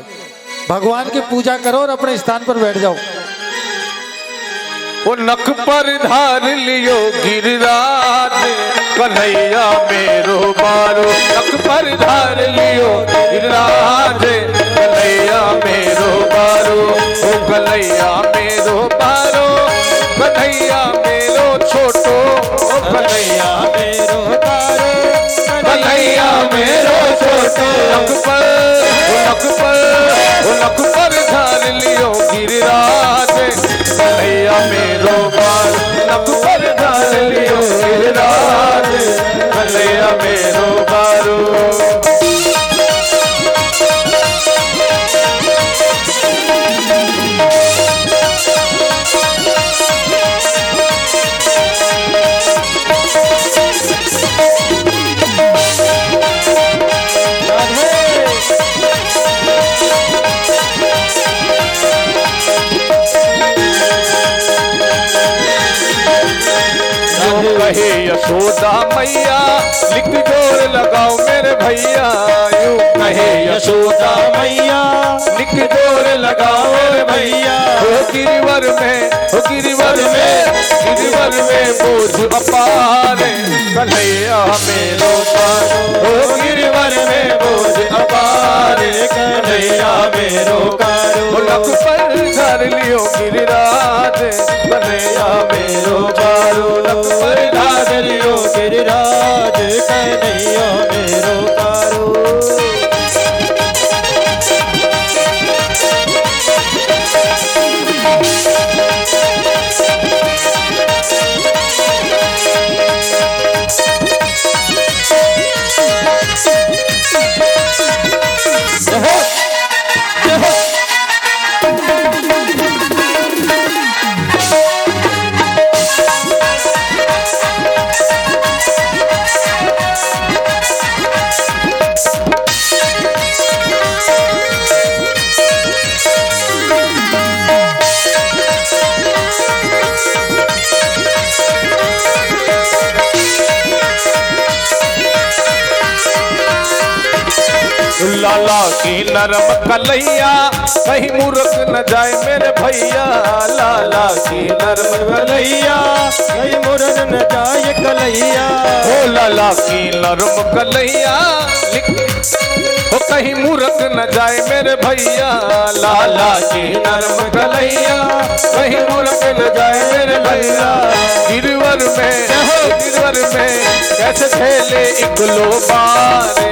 भगवान की पूजा करो और अपने स्थान पर बैठ जाओ। वो नख पर धार लियो गिरिराज कन्हैया मेरो बारो। नख पर धार लियो गिरिराज कन्हैया मेरो बारो। ओ कन्हैया मेरो बारो, कन्हैया मेरो छोटो। ओ कन्हैया मेरो बारो, कन्हैया मेरो छोटो नख पर धार लियो गिरिराज कन्हैया मेरो बारो नख पर धार लियो गिरिराज कन्हैया मेरो बारो कहे यशोदा मैया लिख जोर लगाओ मेरे भैया यूं कहे यशोदा मैया लिख जोर लगाओ मेरे भैया हो गिरिवर में बोझ अपार कन्हैया मेरो पारो हो गिरिवर में बोझ अपार कन्हैया मेरो कारो लख पर धर लियो गिरिराज कन्हैया मेरो पारो लख पर धर लियो गिरिराज कन्हैया मेरो कारो लाला की नरम कलैया कहीं मूर्ख न जाए मेरे भैया लाला की नरम कलैया कहीं मूर्ख न जाए कलैया हो लाला की नरम कलैया हो कहीं मूर्ख न जाए मेरे भैया लाला की नरम कलैया कहीं मूर्ख न जाए मेरे भैया गिरवर में कैसे झेले इकलो बारे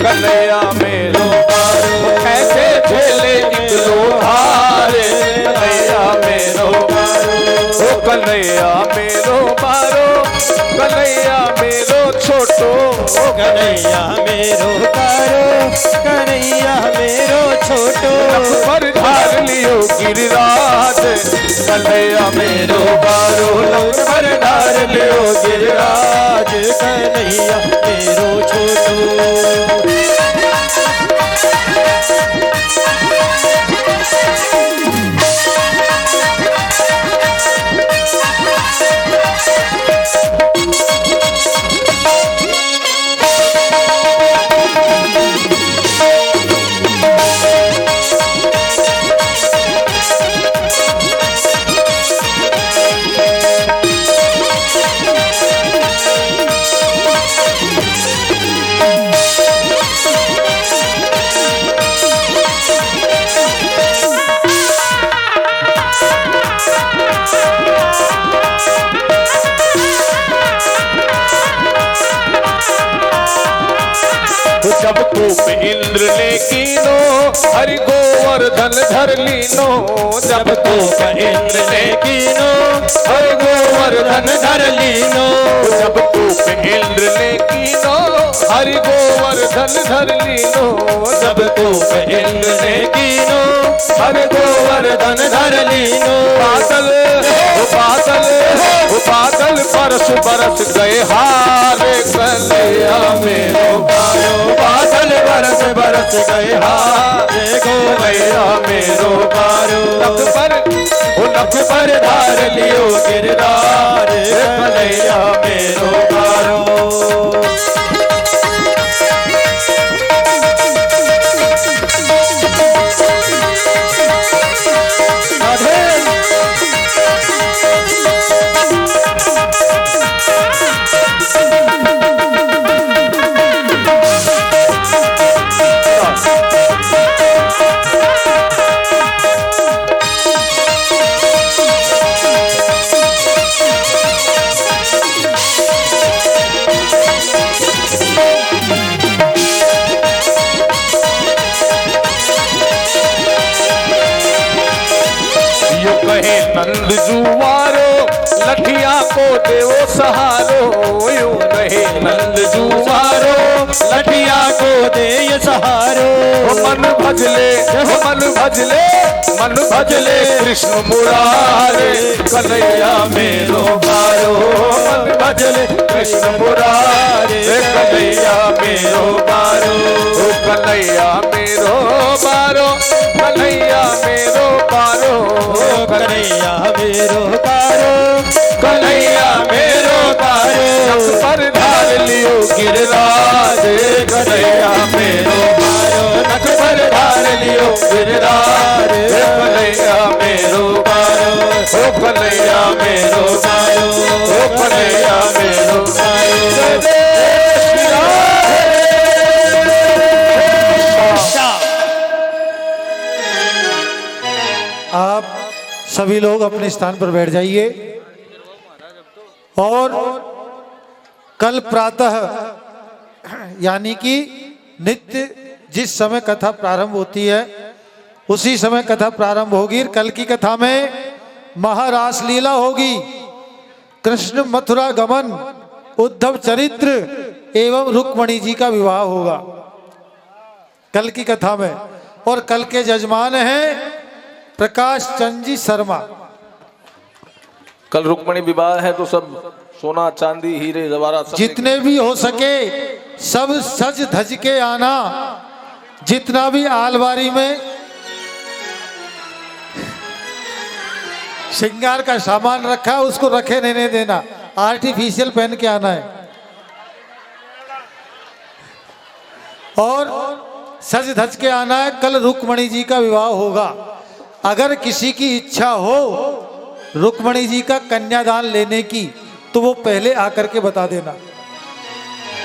कन्हैया मेरो बारो कैसे झेले इकलो हारे कन्हैया मेरो बारो ओ कन्हैया मेरो बारो कन्हैया मेरो छोटो ओ कन्हैया मेरो बारो कन्हैया मेरो छोटो पर धार लियो गिरिराज कन्हैया मेरो बारो पर धार लियो गिरिराज कन्हैया मेरो छोटो जब धूप इंद्र ने कीनो हरि गोवर्धन धर लीनो जब धूप इंद्र ने कीनो हरि गोवर्धन धर लीनो जब धूप इंद्र ने कीनो हरि गोवर्धन धर लीनो जब धूप इंद्र ने कीनो हरि गोवर्धन धर लीनो बादल बरस गए हारे कन्हैया मेरो बारो बादल बरस गए हारे कन्हैया मेरो बारो लख पर धार लियो गिरधार कन्हैया मेरो बारो नंद जुवारो लठिया को देवो सहारो यूं रहे नंद जुवारो लठिया को दे ये सहारो मन भजले मन भजले कृष्ण मुरारे कन्हैया मेरो बारो मन भजले कृष्ण मुरारे कन्हैया मेरो बारो कन्हैया मेरो बारो कन्हैया मेरो बारो कन्हैया मेरो बारो कन्हैया मेरो बारो पर धार लियो गिरराज कन्हैया मेरो बारो नख पर धार लियो गिरराज कन्हैया मेरो बारो ओ कन्हैया मेरो बारो ओ कन्हैया मेरो बारो आप सभी लोग अपने स्थान पर बैठ जाइए और कल प्रातः यानी कि नित्य जिस समय कथा प्रारंभ होती है उसी समय कथा प्रारंभ होगी। कल की कथा में महारास लीला होगी, कृष्ण मथुरा गमन, उद्धव चरित्र एवं रुक्मणी जी का विवाह होगा कल की कथा में। और कल के जजमान हैं प्रकाश चंद जी शर्मा। कल रुक्मणी विवाह है तो सब सोना चांदी हीरे जवाहरात सब जितने भी हो सके सब सज धज के आना। जितना भी आलवारी में श्रृंगार का सामान रखा है उसको रखे रहने देना, आर्टिफिशियल पहन के आना है। और सज धज के आना है। कल रुक्मणी जी का विवाह होगा। अगर किसी की इच्छा हो रुक्मणी जी का कन्यादान लेने की तो वो पहले आकर के बता देना।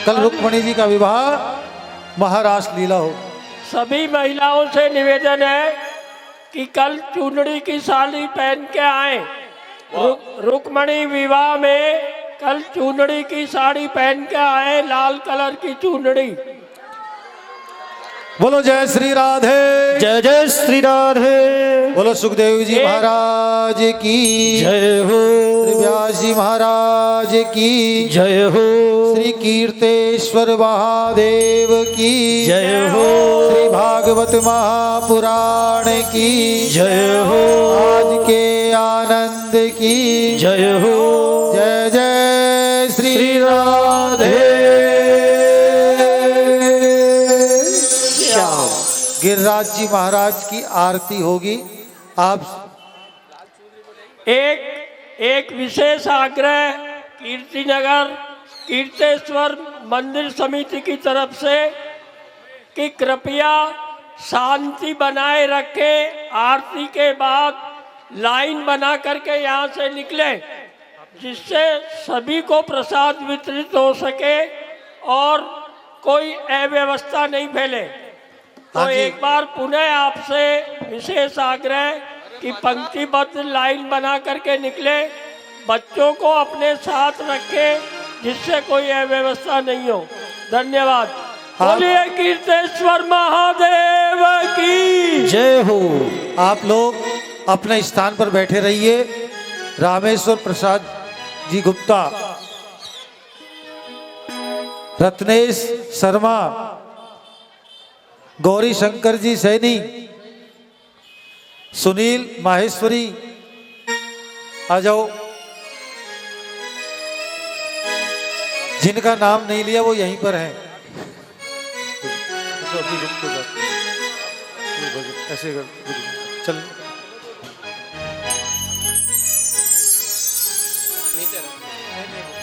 कल रुक्मणी जी का विवाह महारास लीला हो। सभी महिलाओं से निवेदन है कि कल चुनरी की साड़ी पहन के आए। रुक्मणी विवाह में कल चुनरी की साड़ी पहन के आए, लाल कलर की चुनरी। बोलो जय श्री राधे, जय जय श्री राधे। बोलो सुखदेव जी महाराज की जय हो, श्री व्यास जी महाराज की जय हो, श्री कीर्तेश्वर महादेव की जय हो, श्री भागवत महापुराण की जय हो, आज के आनंद की जय हो। जय जय श्री राधे। गिरिराज जी महाराज की आरती होगी। आप एक विशेष आग्रह कीर्तिनगर कीर्तेश्वर मंदिर समिति की तरफ से कि कृपया शांति बनाए रखे। आरती के बाद लाइन बना करके यहाँ से निकले जिससे सभी को प्रसाद वितरित हो सके और कोई अव्यवस्था नहीं फैले। तो एक बार पुनः आपसे विशेष आग्रह कि पंक्तिबद्ध लाइन बना करके निकले, बच्चों को अपने साथ रखे जिससे कोई अव्यवस्था नहीं हो। धन्यवाद। बोलिए कीर्तेश्वर महादेव की जय हो। आप लोग अपने स्थान पर बैठे रहिए। रामेश्वर प्रसाद जी गुप्ता, रत्नेश शर्मा, गौरी शंकर जी सैनी, सुनील माहेश्वरी आ जाओ। जिनका नाम नहीं लिया वो यहीं पर हैं। ऐसे चल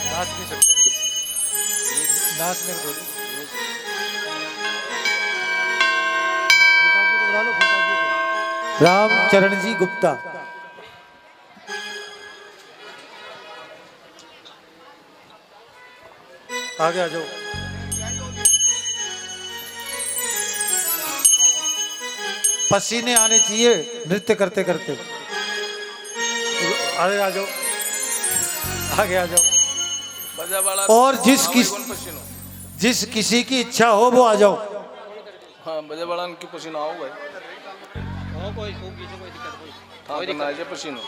नाच नहीं सकते, नाचने को रामचरण जी गुप्ता, आगे आ जाओ। पसीने आने चाहिए नृत्य करते करते। आगे आ जाओ, आगे आ जाओ। और जिस किसी की इच्छा हो वो आ जाओ। हाँ बजे बड़ा की पसीना आओ भाई। कोई दिक्कत कोई पसीना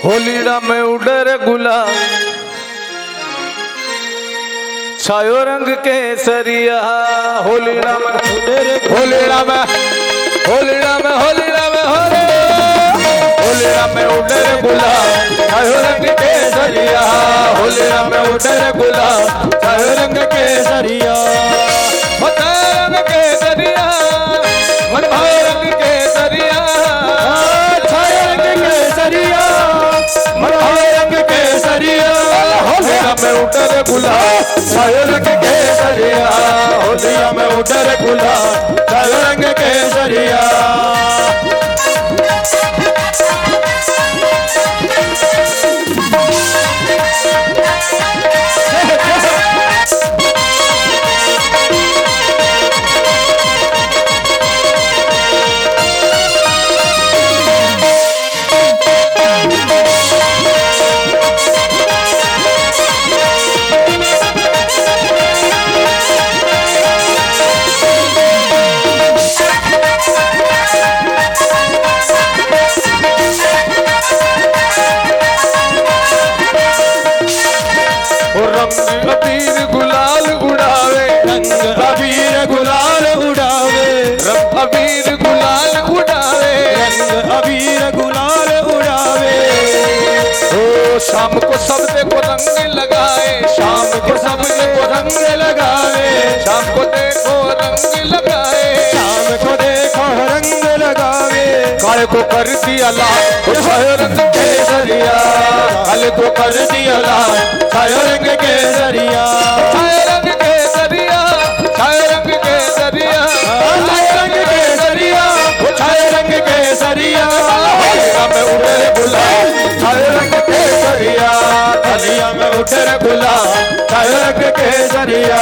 होलीड़ा में उड़र गुलाल छायो रंग केसरिया होलीड़ा में होलीड़ा में होलीड़ा में होलीड़ा में होलीड़ा में उड़र गुलाल छायो रंग केसरिया होलीड़ा में उड़र गुलाल छायो रंग केसरिया रंग केसरिया मन भाव रंग केसरिया छायो रंग केसरिया रंग केसरिया होलिया में उतर गुलाल छायो रंग केसरिया होलिया में उतर गुलाल छायो रंग केसरिया अबीर गुलाल उड़ावे रंग अबीर गुलाल उड़ावे रंग अबीर गुलाल उड़ावे रंग अबीर गुलाल उड़ावे ओ शाम को सबने को रंग लगाए शाम को सबने को रंग लगाए शाम को देखो रंग लगाए शाम को देखो रंग लगावे काले को कर दिया लाल छायो रंग केसरिया काले को कर दिया लाल छायो रंग केसरिया छायो रंग केसरिया छायो रंग केसरिया छायो रंग केसरिया छायो रंग केसरिया होलिया में उड़े गुलाल छायो रंग केसरिया होलिया में उड़े गुलाल छायो रंग केसरिया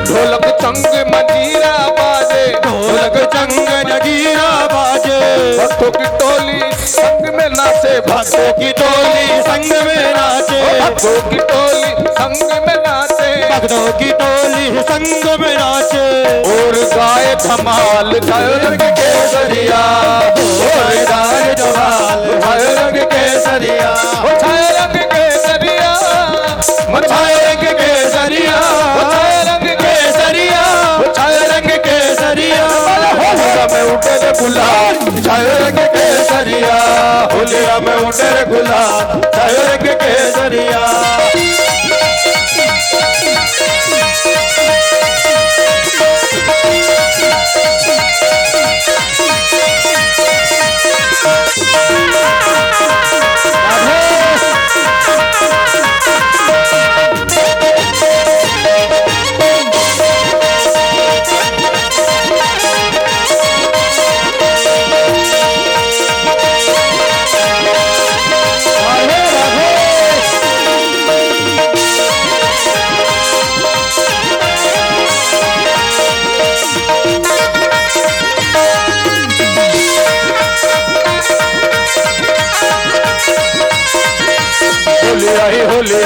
ढोलक चंग मंजीरा बाजे ढोलक चंग नगीरा बाजे भक्तों की टोली संग में नाचे भक्तों की टोली संग में नाचे भक्तों की टोली संग में नाचे भक्तों की टोली संग में नाचे और गाए धमाल छायो रंग केसरिया और गाए धमाल छायो रंग केसरिया छायो रंग केसरिया मन छायो रंग केसरिया छायो रंग केसरिया छायो रंग केसरिया होलिया में उड़े गुलाल छायो रंग केसरिया होलिया में उड़े गुलाल छायो रंग केसरिया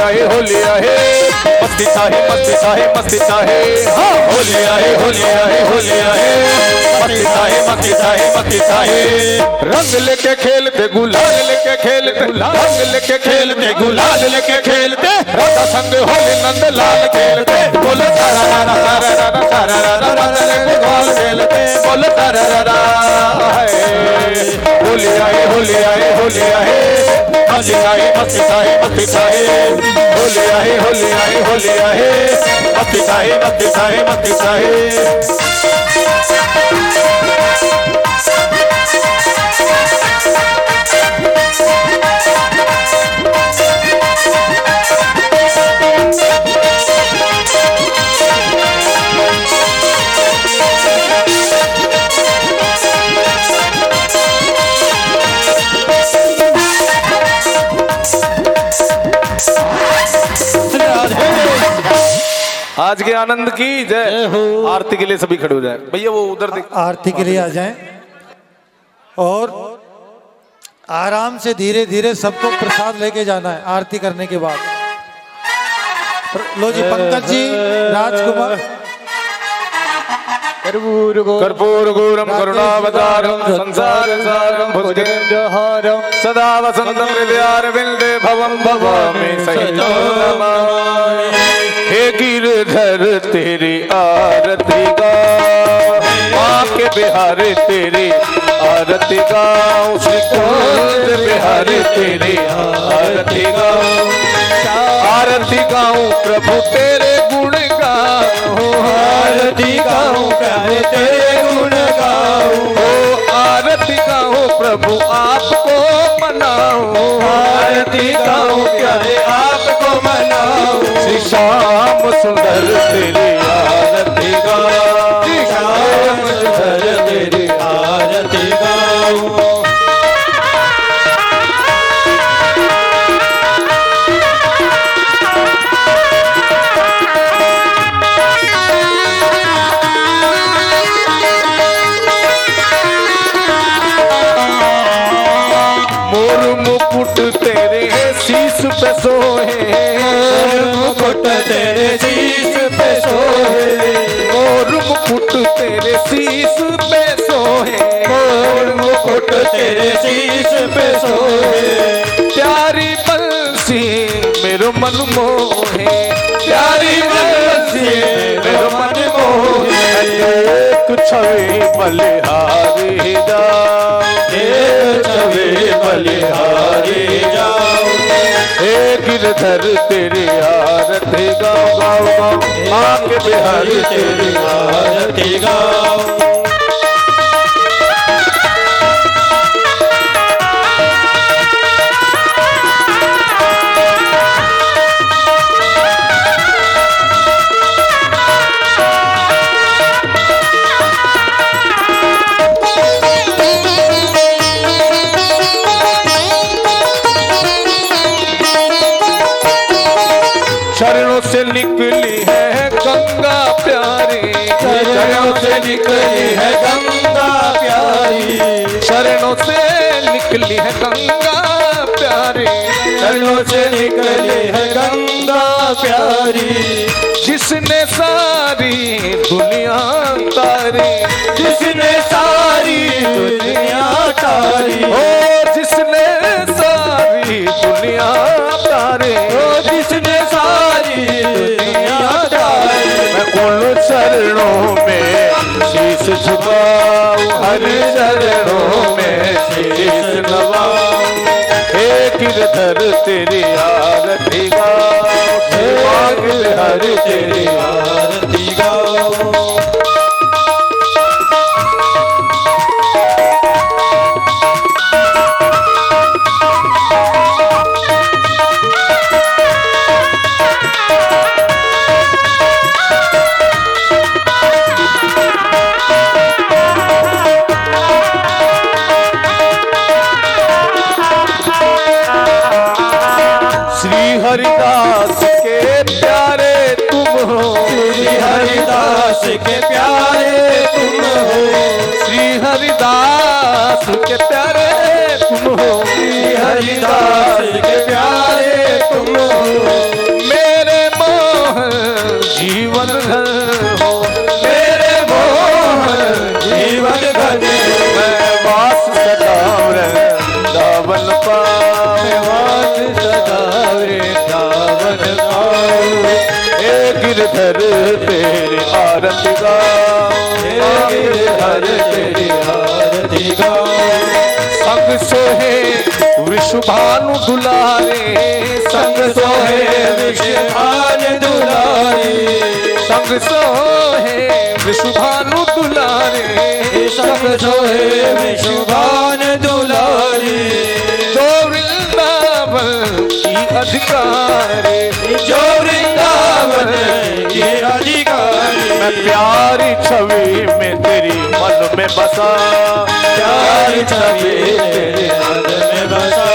आए होली आए मस्ती चाहे मस्ती चाहे मस्ती चाहे हाँ होली आए होली आए होली आए मस्ती चाहे मस्ती चाहे मस्ती चाहे रंग लेके खेलते गुलाल लेके खेलते रंग लेके खेलते गुलाल लेके खेलते राधा संग होली नंद लाल खेलते बोलो तारा रा तारा रा तारा रा राधा लेके गोल खेलते बोलो तारा रा होली आए होली आए होली आए मस्ती चाहे मस्ती चाहे मस्ती चाहे होली आए होली आए होली आए मस्ती चाहे मस्ती चाहे मस्ती चाहे आज के आनंद की जय हो। आरती के लिए सभी खड़े हो जाए भैया वो उधर देख आरती के लिए आ जाएं और आराम से धीरे धीरे सबको प्रसाद लेके जाना है आरती करने के बाद। लो जी पंकज जी राजकुमार कर्पूर गौरम करुणावतारम संसार सारम भुजगेन्द्रहारम सदा वसंतम हृदयारविंदे भवम भवामि सहितो नमामि। हे गिरधर तेरी आरती गाओ माँ के बिहारी तेरी आरती गाओ श्री कुंज बिहारी तेरी आरती गाओ आरती गाऊं प्रभु तेरे गुण गाऊं आरती गाऊं प्यारे तेरे गुण गाऊं ओ आरती गाऊं प्रभु आपको मनाऊं आरती गाऊं प्यारे आपको मनाऊं श्री श्याम सुंदर तेरी आरती गाऊं श्री श्याम सुंदर तेरी आरती गाऊं। तेरे शीश पे सोहे मुकुट तेरे शीश पे सोहे मोर मुकुट तेरे शीश पे सोहे मोर मुकुट तेरे शीश पे सोहे प्यारी बंसी मेरो मन मोहे प्यारी बंसी मेरो मन मोहे कुछ बलिहारी जाओ छवि बलिहारी जाओ हे गिरधर तेरी आरती गाओ गाओ गाओ आके बिहारी तेरी आरती गाओ। चरणों से निकली है गंगा प्यारी चरणों से निकली है गंगा प्यारी चरणों से निकली है गंगा प्यारी चरणों से निकली है गंगा प्यारी जिसने सारी दुनिया तारी जिसने सारी दुनिया तारी ओ जिसने सारी दुनिया तारी ओ जिसने उन चरणों में शीश झुकाऊं हर चरणों में शीश नवाऊं हे गिरधर तेरी आरती गाओ हर तेरी आरती गाओ। हरिदास के प्यारे तुम हो श्री हरिदास के प्यारे तुम हो श्री हरिदास के प्यारे तुम हो श्री हरिदास के प्यारे तुम मेरे मोहन जीवन धन हो, मेरे मोहन जीवन धन मैं वास सदा वृंदावन पाऊं, वास सदा वृंदावन पाऊं। हे गिरधर तेरे आरती गाऊं, हे गिरधर तेरी आरती गाऊं। संग सोहे विश्वभानु दुलारे, संग सोहे विश्वभान दुलारी, संग सोहे विश्वभानु दुलारे, संग सोहे विश्वभान दुलारी। जो वृंदावन की अधिकारी, जो वृंदावन की अधिकारी, मैं प्यारी छवि में तेरी मन में बसा, प्यारी छवि तेरे मन में बसा।